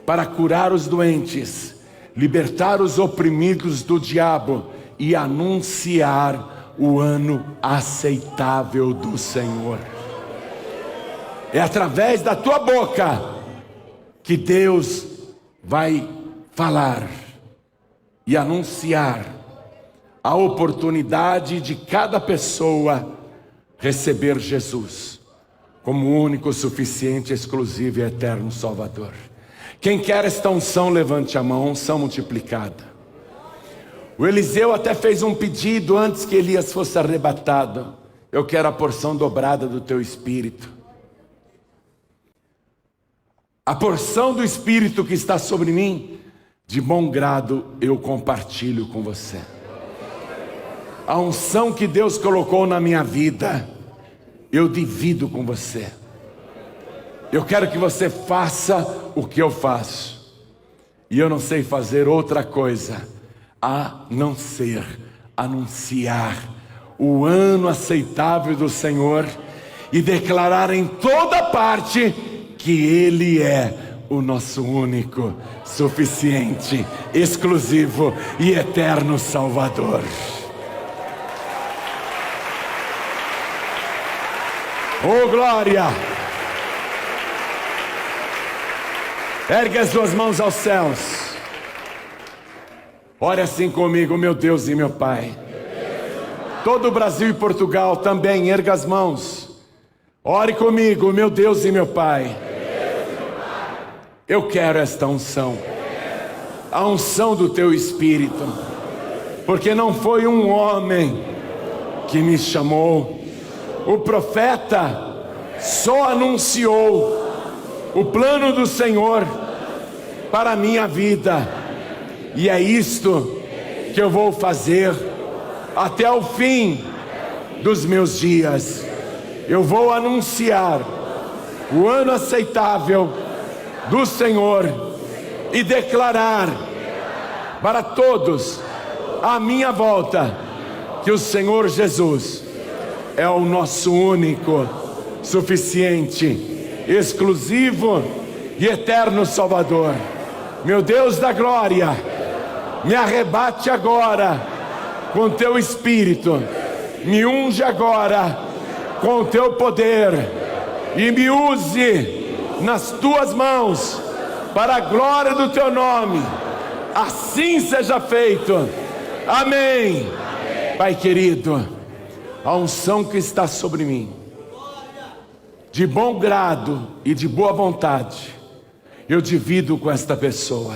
para curar os doentes, libertar os oprimidos do diabo e anunciar o ano aceitável do Senhor. É através da tua boca que Deus vai falar e anunciar a oportunidade de cada pessoa receber Jesus como o único, suficiente, exclusivo e eterno Salvador. Quem quer esta unção, levante a mão. Unção multiplicada. O Eliseu até fez um pedido antes que Elias fosse arrebatado: eu quero a porção dobrada do teu Espírito. A porção do Espírito que está sobre mim, de bom grado eu compartilho com você. A unção que Deus colocou na minha vida, eu divido com você. Eu quero que você faça o que eu faço. E eu não sei fazer outra coisa a não ser anunciar o ano aceitável do Senhor e declarar em toda parte que Ele é o nosso único, suficiente, exclusivo e eterno Salvador. Oh, glória! Ergue as duas mãos aos céus. Ore assim comigo: meu Deus e meu Pai. Todo o Brasil e Portugal também, erga as mãos. Ore comigo: meu Deus e meu Pai. Eu quero esta unção, a unção do teu Espírito, porque não foi um homem que me chamou. O profeta só anunciou o plano do Senhor para a minha vida. E é isto que eu vou fazer até o fim dos meus dias. Eu vou anunciar o ano aceitável do Senhor e declarar para todos à minha volta que o Senhor Jesus é o nosso único, suficiente, exclusivo e eterno Salvador. Meu Deus da glória, me arrebate agora com teu Espírito, me unge agora com teu poder e me use nas tuas mãos para a glória do teu nome. Assim seja feito. Amém. Pai querido, a unção que está sobre mim, de bom grado e de boa vontade, eu divido com esta pessoa.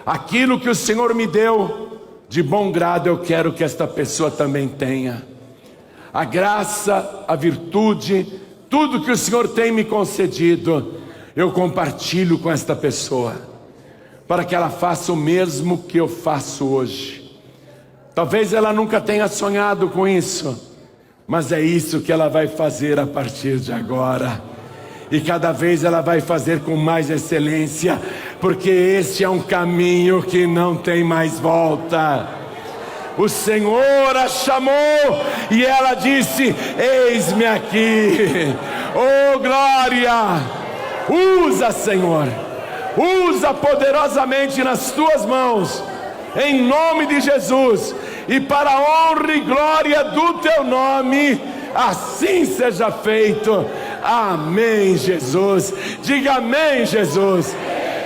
Aquilo que o Senhor me deu, de bom grado eu quero que esta pessoa também tenha. A graça, a virtude, tudo que o Senhor tem me concedido, eu compartilho com esta pessoa, para que ela faça o mesmo que eu faço hoje. Talvez ela nunca tenha sonhado com isso, mas é isso que ela vai fazer a partir de agora. E cada vez ela vai fazer com mais excelência, porque este é um caminho que não tem mais volta. O Senhor a chamou e ela disse: eis-me aqui. Oh glória! Usa, Senhor, usa poderosamente nas tuas mãos, em nome de Jesus, e para a honra e glória do teu nome, assim seja feito. Amém, Jesus. Diga amém, Jesus.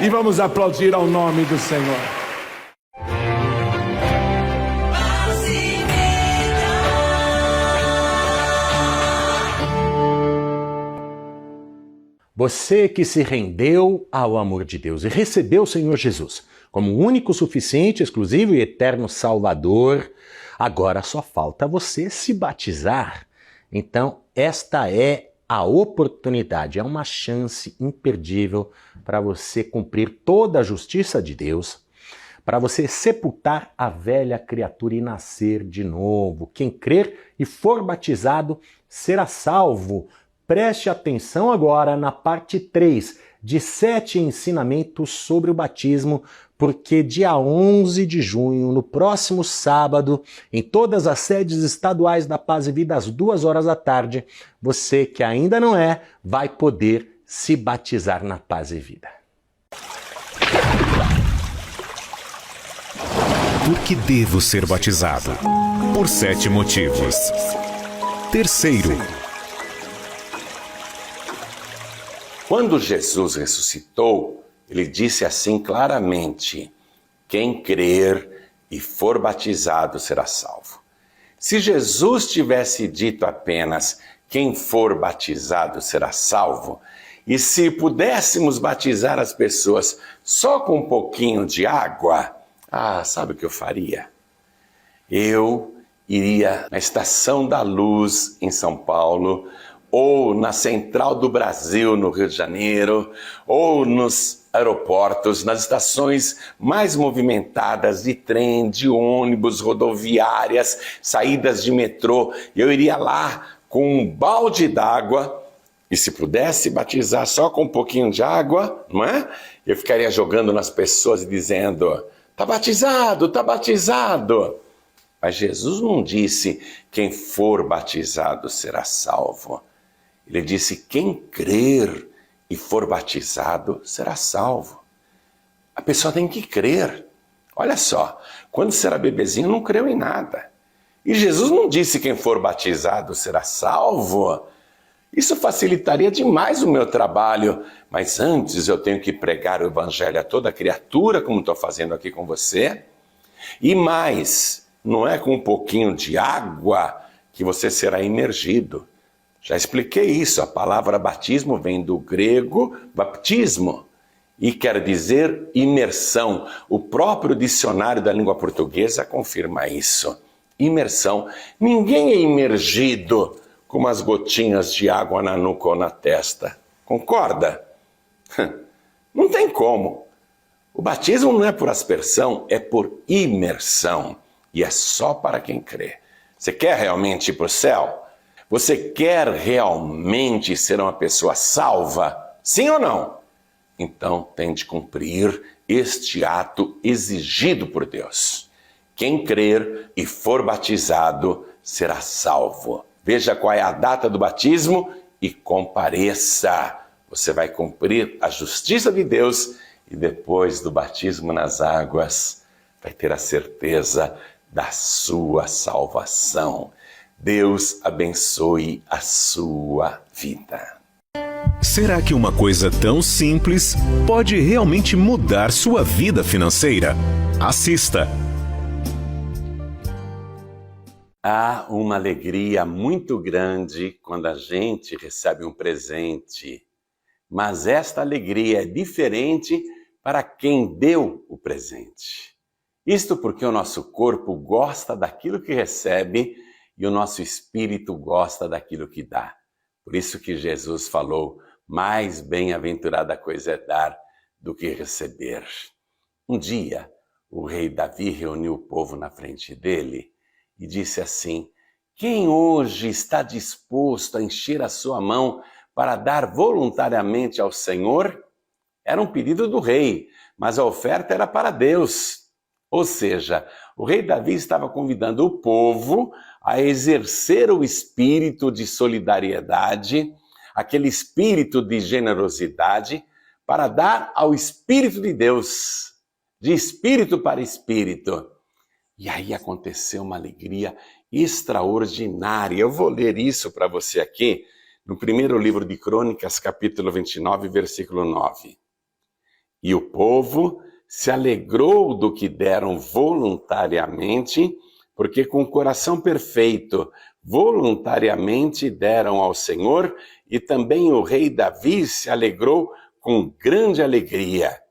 E vamos aplaudir ao nome do Senhor. Você que se rendeu ao amor de Deus e recebeu o Senhor Jesus como o único, suficiente, exclusivo e eterno Salvador, agora só falta você se batizar. Então, esta é a oportunidade, é uma chance imperdível para você cumprir toda a justiça de Deus, para você sepultar a velha criatura e nascer de novo. Quem crer e for batizado será salvo. Preste atenção agora na parte 3 de 7 ensinamentos sobre o batismo, porque dia 11 de junho, no próximo sábado, em todas as sedes estaduais da Paz e Vida, às 2h da tarde, você que ainda não é, vai poder se batizar na Paz e Vida. Por que devo ser batizado? Por 7 motivos. Terceiro, quando Jesus ressuscitou, ele disse assim claramente: quem crer e for batizado será salvo. Se Jesus tivesse dito apenas quem for batizado será salvo, e se pudéssemos batizar as pessoas só com um pouquinho de água, sabe o que eu faria? Eu iria na Estação da Luz em São Paulo, ou na Central do Brasil, no Rio de Janeiro, ou nos aeroportos, nas estações mais movimentadas de trem, de ônibus, rodoviárias, saídas de metrô. Eu iria lá com um balde d'água, e se pudesse batizar só com um pouquinho de água, não é? Eu ficaria jogando nas pessoas e dizendo: tá batizado, tá batizado. Mas Jesus não disse quem for batizado será salvo. Ele disse: quem crer e for batizado será salvo. A pessoa tem que crer. Olha só, quando você era bebezinho não creu em nada. E Jesus não disse quem for batizado será salvo. Isso facilitaria demais o meu trabalho. Mas antes eu tenho que pregar o evangelho a toda criatura, como estou fazendo aqui com você. E mais, não é com um pouquinho de água que você será imergido. Já expliquei isso, a palavra batismo vem do grego baptismo e quer dizer imersão. O próprio dicionário da língua portuguesa confirma isso. Imersão. Ninguém é imergido com umas gotinhas de água na nuca ou na testa. Concorda? Não tem como. O batismo não é por aspersão, é por imersão. E é só para quem crê. Você quer realmente ir para o céu? Você quer realmente ser uma pessoa salva? Sim ou não? Então tem de cumprir este ato exigido por Deus. Quem crer e for batizado será salvo. Veja qual é a data do batismo e compareça. Você vai cumprir a justiça de Deus e depois do batismo nas águas vai ter a certeza da sua salvação. Deus abençoe a sua vida. Será que uma coisa tão simples pode realmente mudar sua vida financeira? Assista! Há uma alegria muito grande quando a gente recebe um presente, mas esta alegria é diferente para quem deu o presente. Isto porque o nosso corpo gosta daquilo que recebe e o nosso espírito gosta daquilo que dá. Por isso que Jesus falou, mais bem-aventurada coisa é dar do que receber. Um dia, o rei Davi reuniu o povo na frente dele e disse assim, quem hoje está disposto a encher a sua mão para dar voluntariamente ao Senhor? Era um pedido do rei, mas a oferta era para Deus. Ou seja, o rei Davi estava convidando o povo a exercer o espírito de solidariedade, aquele espírito de generosidade, para dar ao Espírito de Deus, de espírito para espírito. E aí aconteceu uma alegria extraordinária. Eu vou ler isso para você aqui, no primeiro livro de Crônicas, capítulo 29, versículo 9. E o povo se alegrou do que deram voluntariamente, porque com o coração perfeito, voluntariamente deram ao Senhor, e também o rei Davi se alegrou com grande alegria.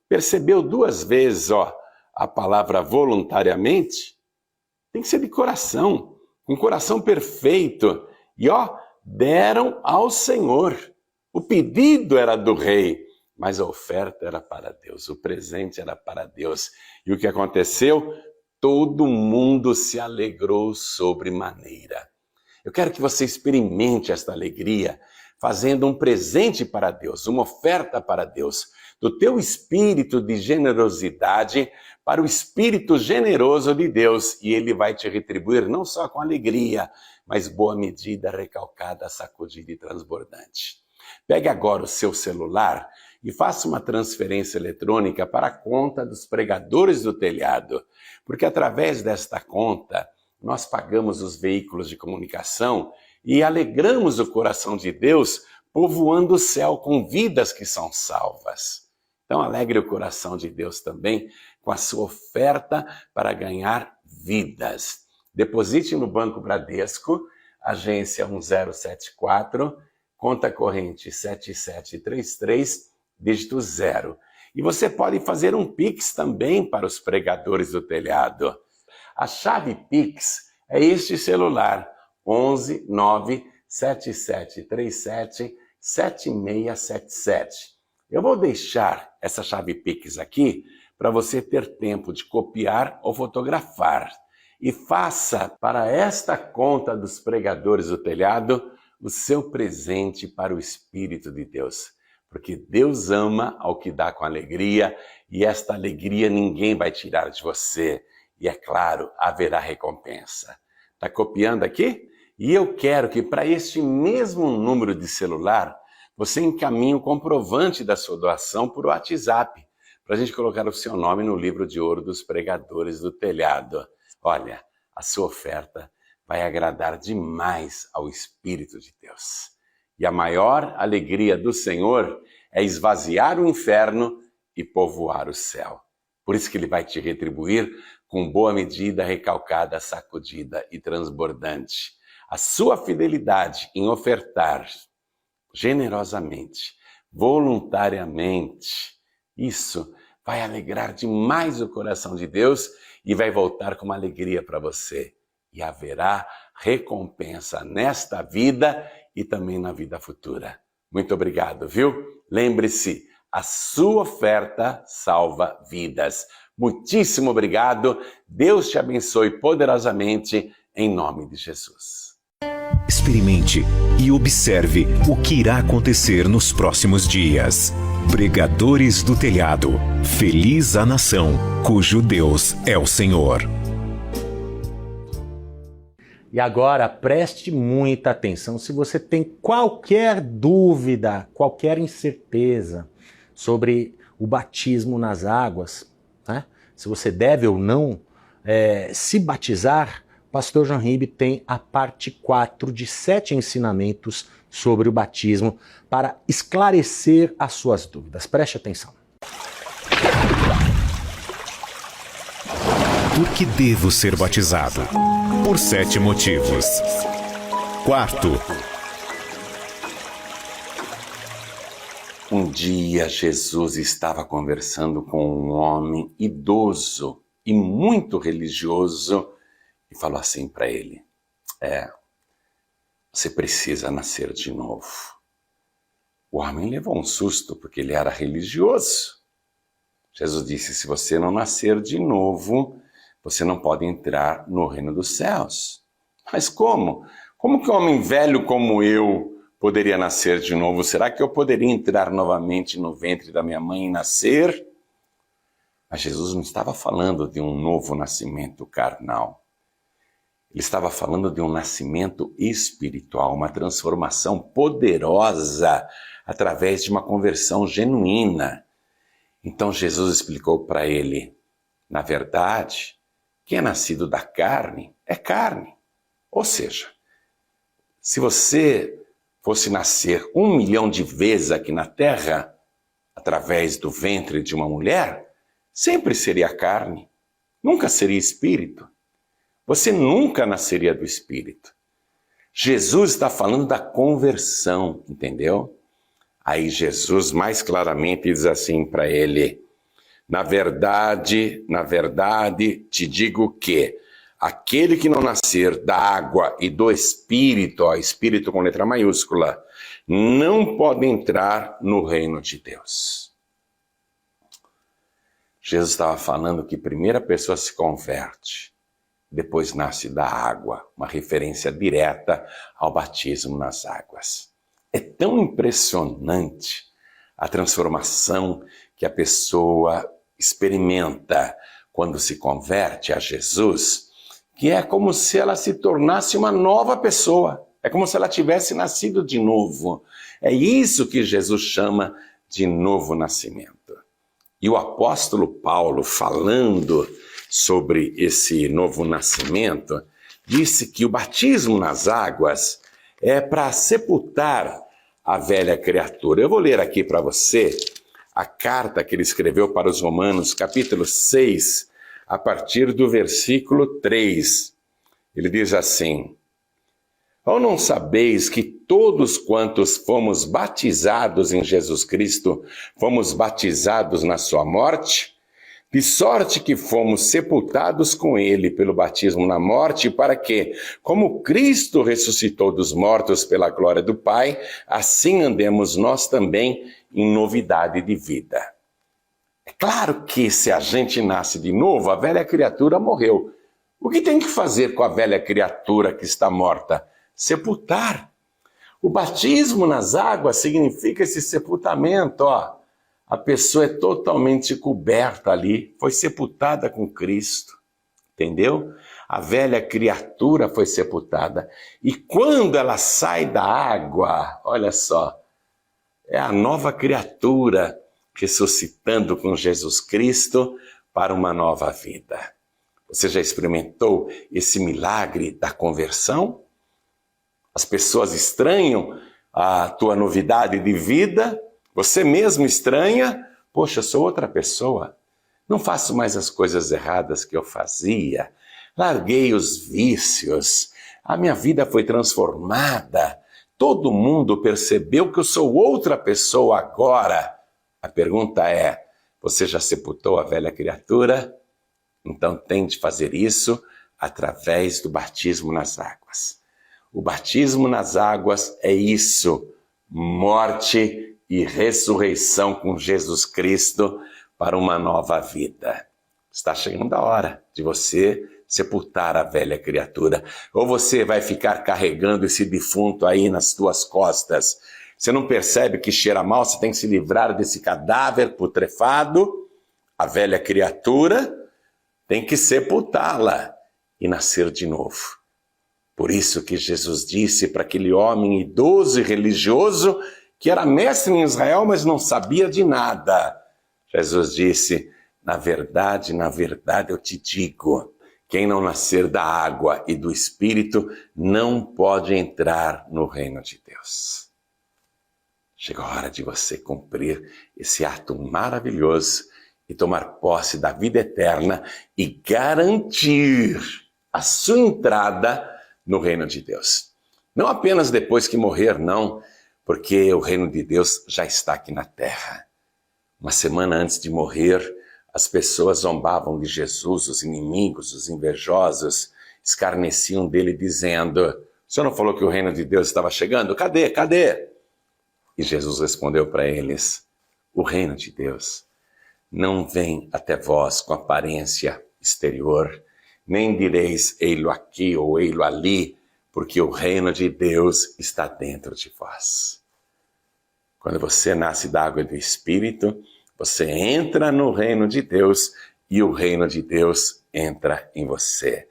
Percebeu duas vezes, a palavra voluntariamente? Tem que ser de coração, com coração perfeito. E deram ao Senhor. O pedido era do rei, mas a oferta era para Deus, o presente era para Deus. E o que aconteceu? Todo mundo se alegrou sobremaneira. Eu quero que você experimente esta alegria, fazendo um presente para Deus, uma oferta para Deus, do teu espírito de generosidade para o espírito generoso de Deus. E Ele vai te retribuir não só com alegria, mas boa medida, recalcada, sacudida e transbordante. Pegue agora o seu celular e faça uma transferência eletrônica para a conta dos pregadores do telhado, porque através desta conta nós pagamos os veículos de comunicação e alegramos o coração de Deus, povoando o céu com vidas que são salvas. Então alegre o coração de Deus também com a sua oferta para ganhar vidas. Deposite no Banco Bradesco, agência 1074, conta corrente 7733, dígito 0. E você pode fazer um Pix também para os pregadores do telhado. A chave Pix é este celular, 11 9 7737 7677. Eu vou deixar essa chave Pix aqui para você ter tempo de copiar ou fotografar. E faça para esta conta dos pregadores do telhado o seu presente para o Espírito de Deus. Porque Deus ama ao que dá com alegria, e esta alegria ninguém vai tirar de você. E é claro, haverá recompensa. Está copiando aqui? E eu quero que para este mesmo número de celular, você encaminhe o comprovante da sua doação por WhatsApp, para a gente colocar o seu nome no livro de ouro dos pregadores do telhado. Olha, a sua oferta vai agradar demais ao Espírito de Deus. E a maior alegria do Senhor é esvaziar o inferno e povoar o céu. Por isso que Ele vai te retribuir com boa medida, recalcada, sacudida e transbordante. A sua fidelidade em ofertar generosamente, voluntariamente, isso vai alegrar demais o coração de Deus e vai voltar com uma alegria para você. E haverá recompensa nesta vida e também na vida futura. Muito obrigado, viu? Lembre-se, a sua oferta salva vidas. Muitíssimo obrigado. Deus te abençoe poderosamente, em nome de Jesus. Experimente e observe o que irá acontecer nos próximos dias. Pregadores do telhado. Feliz a nação cujo Deus é o Senhor. E agora preste muita atenção. Se você tem qualquer dúvida, qualquer incerteza sobre o batismo nas águas, né? Se você deve ou não se batizar, Pastor João Ribe tem a parte 4 de 7 ensinamentos sobre o batismo para esclarecer as suas dúvidas. Preste atenção. Por que devo ser batizado? Por 7 motivos. Quarto, Um dia Jesus estava conversando com um homem idoso e muito religioso e falou assim para ele: você precisa nascer de novo. O homem levou um susto porque ele era religioso. Jesus disse: se você não nascer de novo, você não pode entrar no reino dos céus. Mas como? Como que um homem velho como eu poderia nascer de novo? Será que eu poderia entrar novamente no ventre da minha mãe e nascer? Mas Jesus não estava falando de um novo nascimento carnal. Ele estava falando de um nascimento espiritual, uma transformação poderosa através de uma conversão genuína. Então Jesus explicou para ele: na verdade, quem é nascido da carne é carne. Ou seja, se você fosse nascer 1 milhão de vezes aqui na Terra, através do ventre de uma mulher, sempre seria carne, nunca seria espírito. Você nunca nasceria do Espírito. Jesus está falando da conversão, entendeu? Aí Jesus mais claramente diz assim para ele: na verdade, te digo que aquele que não nascer da água e do Espírito, Espírito com letra maiúscula, não pode entrar no reino de Deus. Jesus estava falando que primeiro a pessoa se converte, depois nasce da água, uma referência direta ao batismo nas águas. É tão impressionante a transformação que a pessoa experimenta quando se converte a Jesus, que é como se ela se tornasse uma nova pessoa. É como se ela tivesse nascido de novo. É isso que Jesus chama de novo nascimento. E o apóstolo Paulo, falando sobre esse novo nascimento, disse que o batismo nas águas é para sepultar a velha criatura. Eu vou ler aqui para você a carta que ele escreveu para os Romanos, capítulo 6, a partir do versículo 3. Ele diz assim: ou não sabeis que todos quantos fomos batizados em Jesus Cristo, fomos batizados na sua morte? De sorte que fomos sepultados com ele pelo batismo na morte, para que, como Cristo ressuscitou dos mortos pela glória do Pai, assim andemos nós também em novidade de vida. É claro que se a gente nasce de novo, a velha criatura morreu. O que tem que fazer com a velha criatura que está morta? Sepultar. O batismo nas águas significa esse sepultamento, A pessoa é totalmente coberta ali, foi sepultada com Cristo, entendeu? A velha criatura foi sepultada. E quando ela sai da água, olha só, é a nova criatura ressuscitando com Jesus Cristo para uma nova vida. Você já experimentou esse milagre da conversão? As pessoas estranham a tua novidade de vida. Você mesmo estranha: poxa, eu sou outra pessoa, não faço mais as coisas erradas que eu fazia, larguei os vícios, a minha vida foi transformada, todo mundo percebeu que eu sou outra pessoa agora. A pergunta é: você já sepultou a velha criatura? Então tente fazer isso através do batismo nas águas. O batismo nas águas é isso: morte e ressurreição com Jesus Cristo para uma nova vida. Está chegando a hora de você sepultar a velha criatura. Ou você vai ficar carregando esse defunto aí nas tuas costas. Você não percebe que cheira mal, você tem que se livrar desse cadáver putrefado. A velha criatura tem que sepultá-la e nascer de novo. Por isso que Jesus disse para aquele homem idoso e religioso, que era mestre em Israel, mas não sabia de nada. Jesus disse: na verdade eu te digo, quem não nascer da água e do Espírito não pode entrar no reino de Deus. Chegou a hora de você cumprir esse ato maravilhoso e tomar posse da vida eterna e garantir a sua entrada no reino de Deus. Não apenas depois que morrer, não. porque o reino de Deus já está aqui na terra. Uma semana antes de morrer, as pessoas zombavam de Jesus, os inimigos, os invejosos, escarneciam dele dizendo: o senhor não falou que o reino de Deus estava chegando? Cadê? Cadê? E Jesus respondeu para eles: o reino de Deus não vem até vós com aparência exterior, nem direis ei-lo aqui ou ei-lo ali, porque o reino de Deus está dentro de vós. Quando você nasce da água e do Espírito, você entra no reino de Deus e o reino de Deus entra em você.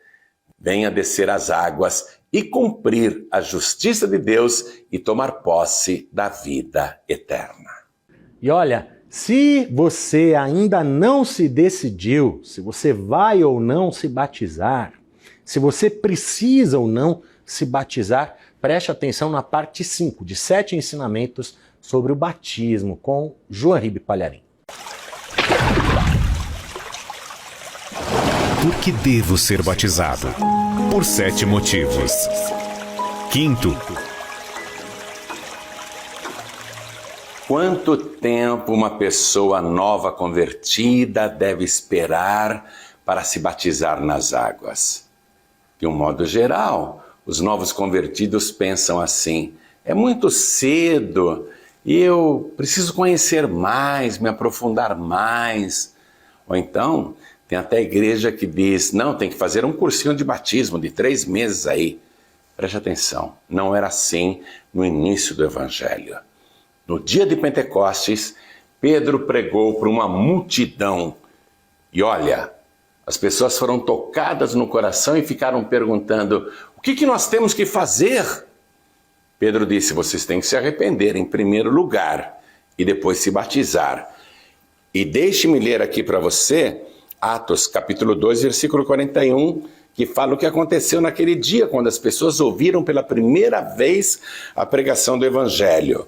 Venha descer as águas e cumprir a justiça de Deus e tomar posse da vida eterna. E olha, se você ainda não se decidiu, se você vai ou não se batizar, se você precisa ou não se batizar, preste atenção na parte 5 de 7 ensinamentos sobre o batismo com João Ribe Palharim. Por que devo ser batizado? Por 7 motivos. Quinto, quanto tempo uma pessoa nova convertida deve esperar para se batizar nas águas? De um modo geral, os novos convertidos pensam assim: é muito cedo e eu preciso conhecer mais, me aprofundar mais. Ou então, tem até igreja que diz: não, tem que fazer um cursinho de batismo de 3 meses aí. Preste atenção, não era assim no início do Evangelho. No dia de Pentecostes, Pedro pregou para uma multidão. E olha, as pessoas foram tocadas no coração e ficaram perguntando: o que nós temos que fazer? Pedro disse: vocês têm que se arrepender em primeiro lugar e depois se batizar. E deixe-me ler aqui para você Atos capítulo 2, versículo 41, que fala o que aconteceu naquele dia, quando as pessoas ouviram pela primeira vez a pregação do Evangelho.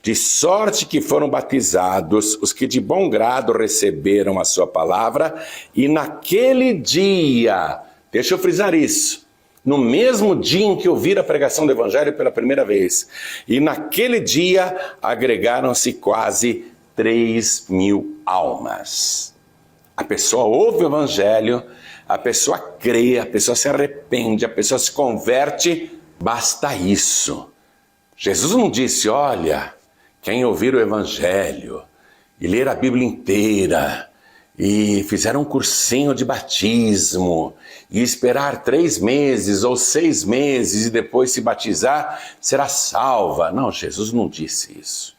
De sorte que foram batizados os que de bom grado receberam a sua palavra, e naquele dia, deixa eu frisar isso, no mesmo dia em que ouviram a pregação do Evangelho pela primeira vez, e naquele dia agregaram-se quase 3.000 almas. A pessoa ouve o Evangelho, a pessoa crê, a pessoa se arrepende, a pessoa se converte, basta isso. Jesus não disse: olha, quem ouvir o Evangelho e ler a Bíblia inteira e fizer um cursinho de batismo e esperar 3 meses ou 6 meses e depois se batizar, será salva. Não, Jesus não disse isso.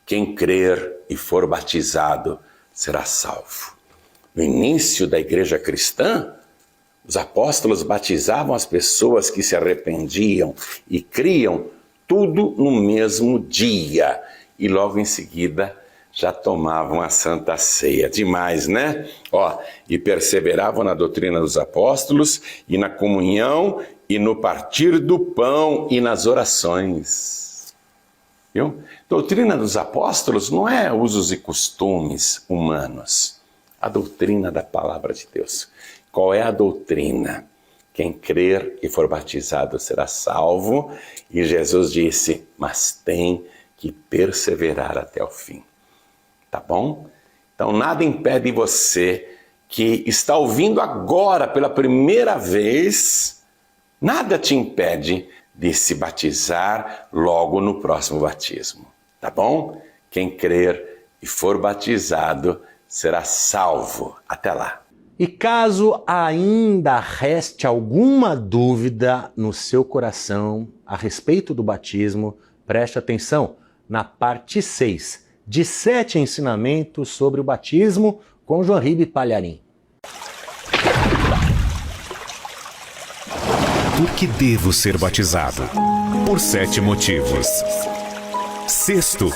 Quem crer e for batizado será salvo. No início da igreja cristã, os apóstolos batizavam as pessoas que se arrependiam e criam, tudo no mesmo dia. E logo em seguida já tomavam a Santa Ceia. Demais, né? E perseveravam na doutrina dos apóstolos e na comunhão e no partir do pão e nas orações. Viu? Doutrina dos apóstolos não é usos e costumes humanos. A doutrina da palavra de Deus. Qual é a doutrina? Quem crer e for batizado será salvo. E Jesus disse: mas tem que perseverar até o fim. Tá bom? Então nada impede você que está ouvindo agora pela primeira vez, nada te impede de se batizar logo no próximo batismo. Tá bom? Quem crer e for batizado será salvo. Até lá. E caso ainda reste alguma dúvida no seu coração a respeito do batismo, preste atenção na parte 6 de 7 ensinamentos sobre o batismo com João Ribe Palharim. Por que devo ser batizado? Por 7 motivos. Sexto,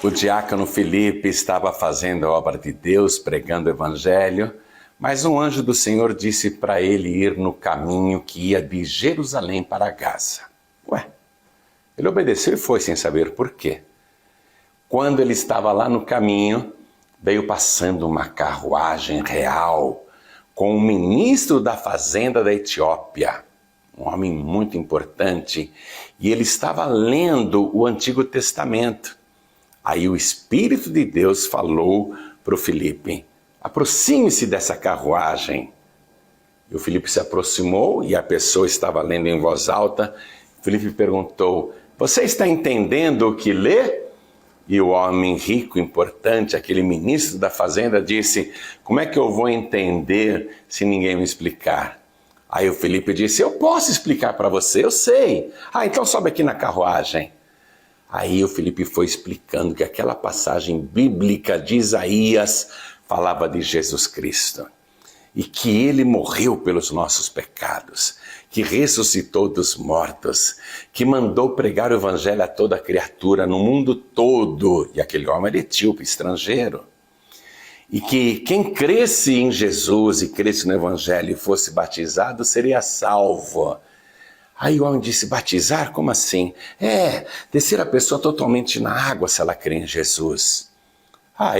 o diácono Filipe estava fazendo a obra de Deus, pregando o Evangelho, mas um anjo do Senhor disse para ele ir no caminho que ia de Jerusalém para Gaza. Ele obedeceu e foi sem saber por quê. Quando ele estava lá no caminho, veio passando uma carruagem real com o ministro da fazenda da Etiópia. um homem muito importante, e ele estava lendo o Antigo Testamento. Aí o Espírito de Deus falou para o Filipe: aproxime-se dessa carruagem. E o Filipe se aproximou e a pessoa estava lendo em voz alta. Filipe perguntou: você está entendendo o que lê? E o homem rico, importante, aquele ministro da fazenda, disse: como é que eu vou entender se ninguém me explicar? Aí o Filipe disse: eu posso explicar para você, eu sei. Então sobe aqui na carruagem. Aí o Filipe foi explicando que aquela passagem bíblica de Isaías falava de Jesus Cristo. E que ele morreu pelos nossos pecados, que ressuscitou dos mortos, que mandou pregar o evangelho a toda criatura no mundo todo. E aquele homem era etíope, estrangeiro. E que quem cresce em Jesus e cresce no evangelho e fosse batizado seria salvo. Aí o homem disse: batizar? Como assim? Descer a pessoa totalmente na água se ela crê em Jesus.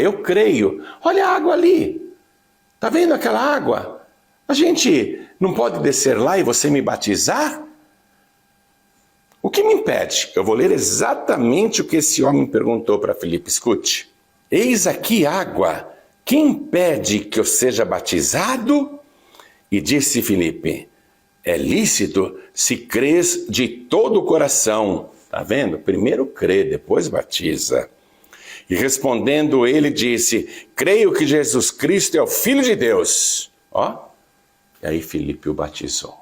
Eu creio. Olha a água ali. Está vendo aquela água? A gente não pode descer lá e você me batizar? O que me impede? Eu vou ler exatamente o que esse homem perguntou para Filipe. Escute. Eis aqui água. Que impede que eu seja batizado? E disse Filipe: é lícito se crês de todo o coração. Está vendo? Primeiro crê, depois batiza. E respondendo ele disse: creio que Jesus Cristo é o Filho de Deus. E aí Filipe o batizou.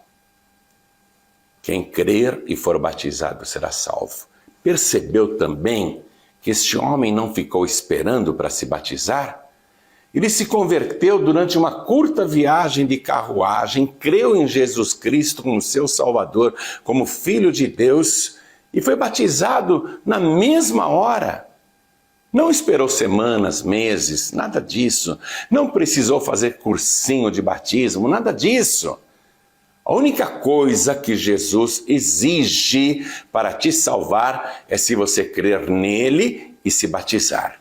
Quem crer e for batizado será salvo. Percebeu também que este homem não ficou esperando para se batizar? Ele se converteu durante uma curta viagem de carruagem, creu em Jesus Cristo como seu Salvador, como Filho de Deus, e foi batizado na mesma hora. Não esperou semanas, meses, nada disso. Não precisou fazer cursinho de batismo, nada disso. A única coisa que Jesus exige para te salvar é se você crer nele e se batizar.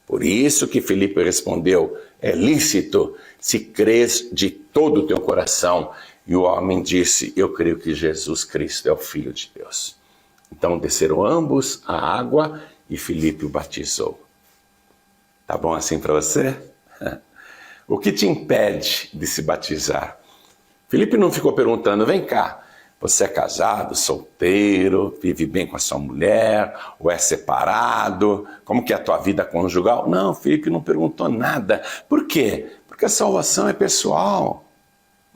Por isso que Filipe respondeu: é lícito se crês de todo o teu coração. E o homem disse: eu creio que Jesus Cristo é o Filho de Deus. Então desceram ambos à água e Filipe o batizou. Tá bom assim para você? O que te impede de se batizar? Filipe não ficou perguntando: vem cá, você é casado, solteiro, vive bem com a sua mulher, ou é separado? Como que é a tua vida conjugal? Não, Filipe não perguntou nada. Por quê? Porque a salvação é pessoal.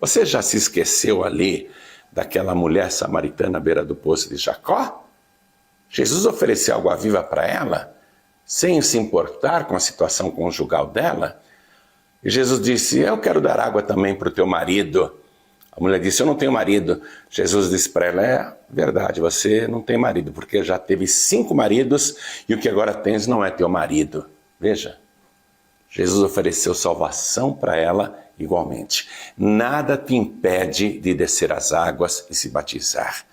Você já se esqueceu ali daquela mulher samaritana à beira do poço de Jacó? Jesus ofereceu água viva para ela, sem se importar com a situação conjugal dela. E Jesus disse: eu quero dar água também para o teu marido. A mulher disse: eu não tenho marido. Jesus disse para ela: é verdade, você não tem marido, porque já teve 5 maridos e o que agora tens não é teu marido. Veja, Jesus ofereceu salvação para ela igualmente. Nada te impede de descer as águas e se batizar.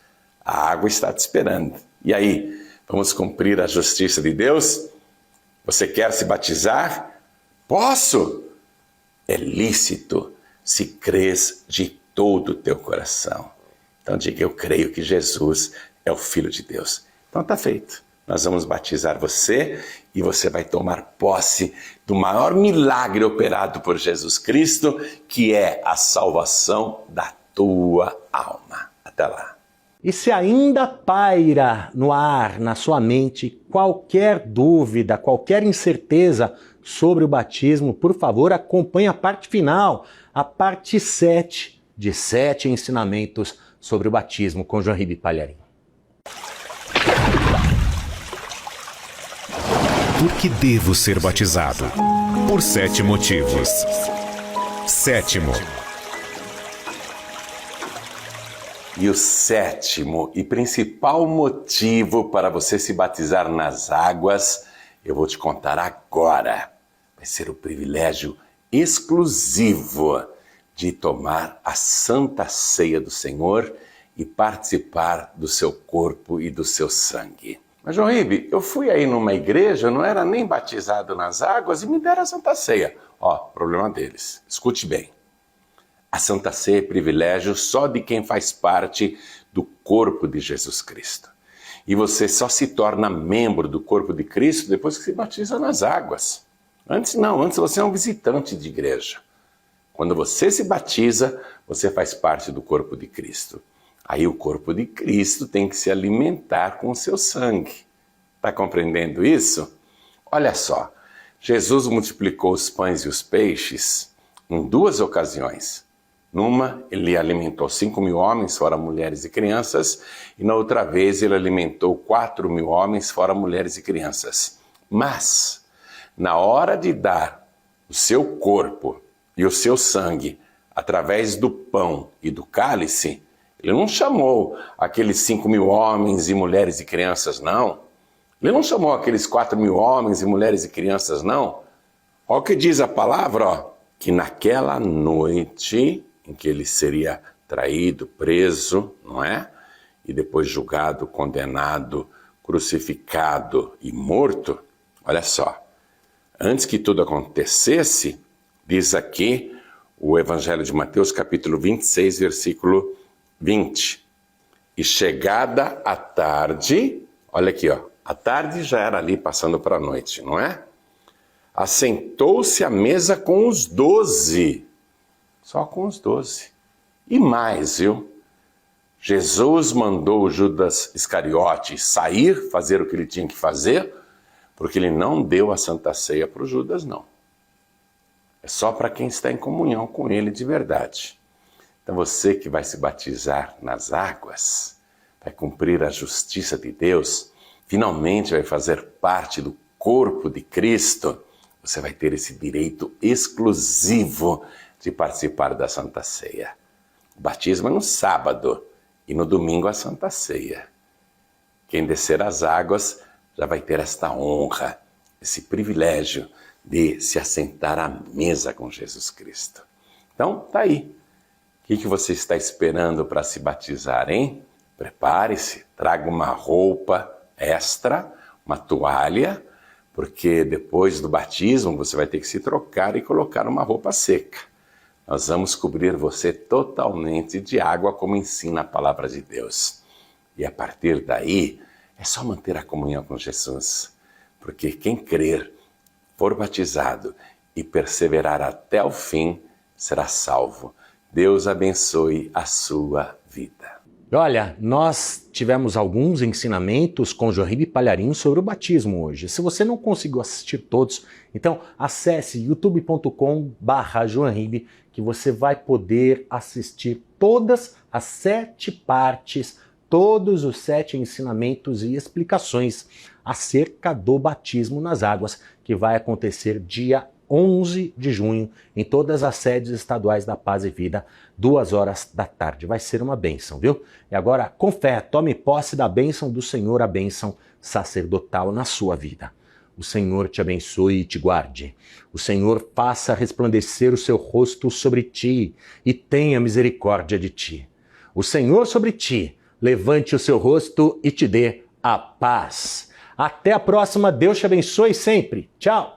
A água está te esperando. E aí, vamos cumprir a justiça de Deus? Você quer se batizar? Posso! É lícito se crês de todo o teu coração. Então diga: eu creio que Jesus é o Filho de Deus. Então está feito. Nós vamos batizar você e você vai tomar posse do maior milagre operado por Jesus Cristo, que é a salvação da tua alma. Até lá. E se ainda paira no ar, na sua mente, qualquer dúvida, qualquer incerteza sobre o batismo, por favor, acompanhe a parte final, a parte 7 de 7 ensinamentos sobre o batismo com João Ribe Palharim. Por que devo ser batizado? Por 7 motivos. 7º. E o 7º e principal motivo para você se batizar nas águas, eu vou te contar agora. Vai ser o privilégio exclusivo de tomar a Santa Ceia do Senhor e participar do seu corpo e do seu sangue. Mas, João Ribe, eu fui aí numa igreja, não era nem batizado nas águas e me deram a Santa Ceia. Problema deles. Escute bem. A Santa Ceia é privilégio só de quem faz parte do corpo de Jesus Cristo. E você só se torna membro do corpo de Cristo depois que se batiza nas águas. Antes não, antes você é um visitante de igreja. Quando você se batiza, você faz parte do corpo de Cristo. Aí o corpo de Cristo tem que se alimentar com o seu sangue. Está compreendendo isso? Olha só, Jesus multiplicou os pães e os peixes em 2 ocasiões. Numa, ele alimentou 5.000 homens, fora mulheres e crianças, e na outra vez ele alimentou 4.000 homens, fora mulheres e crianças. Mas, na hora de dar o seu corpo e o seu sangue através do pão e do cálice, ele não chamou aqueles 5.000 homens e mulheres e crianças, não. Ele não chamou aqueles 4.000 homens e mulheres e crianças, não. Olha o que diz a palavra, ó, que naquela noite em que ele seria traído, preso, não é? E depois julgado, condenado, crucificado e morto. Olha só, antes que tudo acontecesse, diz aqui o Evangelho de Mateus, capítulo 26, versículo 20. E chegada a tarde, olha aqui, ó, a tarde já era ali passando para a noite, não é? Assentou-se à mesa com os 12. Só com os 12. E mais, viu? Jesus mandou Judas Iscariote sair, fazer o que ele tinha que fazer, porque ele não deu a Santa Ceia para o Judas, não. É só para quem está em comunhão com ele de verdade. Então você que vai se batizar nas águas, vai cumprir a justiça de Deus, finalmente vai fazer parte do corpo de Cristo, você vai ter esse direito exclusivo de participar da Santa Ceia. O batismo é no sábado e no domingo a Santa Ceia. Quem descer as águas já vai ter esta honra, esse privilégio de se assentar à mesa com Jesus Cristo. Então, tá aí. O que você está esperando para se batizar, hein? Prepare-se, traga uma roupa extra, uma toalha, porque depois do batismo você vai ter que se trocar e colocar uma roupa seca. Nós vamos cobrir você totalmente de água, como ensina a palavra de Deus. E a partir daí, é só manter a comunhão com Jesus. Porque quem crer, for batizado e perseverar até o fim, será salvo. Deus abençoe a sua vida. Olha, nós tivemos alguns ensinamentos com João Palharim sobre o batismo hoje. Se você não conseguiu assistir todos, então acesse youtube.com/joanribe, que você vai poder assistir todas as 7 partes, todos os 7 ensinamentos e explicações acerca do batismo nas águas, que vai acontecer dia 11 de junho, em todas as sedes estaduais da Paz e Vida, 14h. Vai ser uma bênção, viu? E agora, com fé, tome posse da bênção do Senhor, a bênção sacerdotal na sua vida. O Senhor te abençoe e te guarde. O Senhor faça resplandecer o seu rosto sobre ti e tenha misericórdia de ti. O Senhor sobre ti levante o seu rosto e te dê a paz. Até a próxima. Deus te abençoe sempre. Tchau.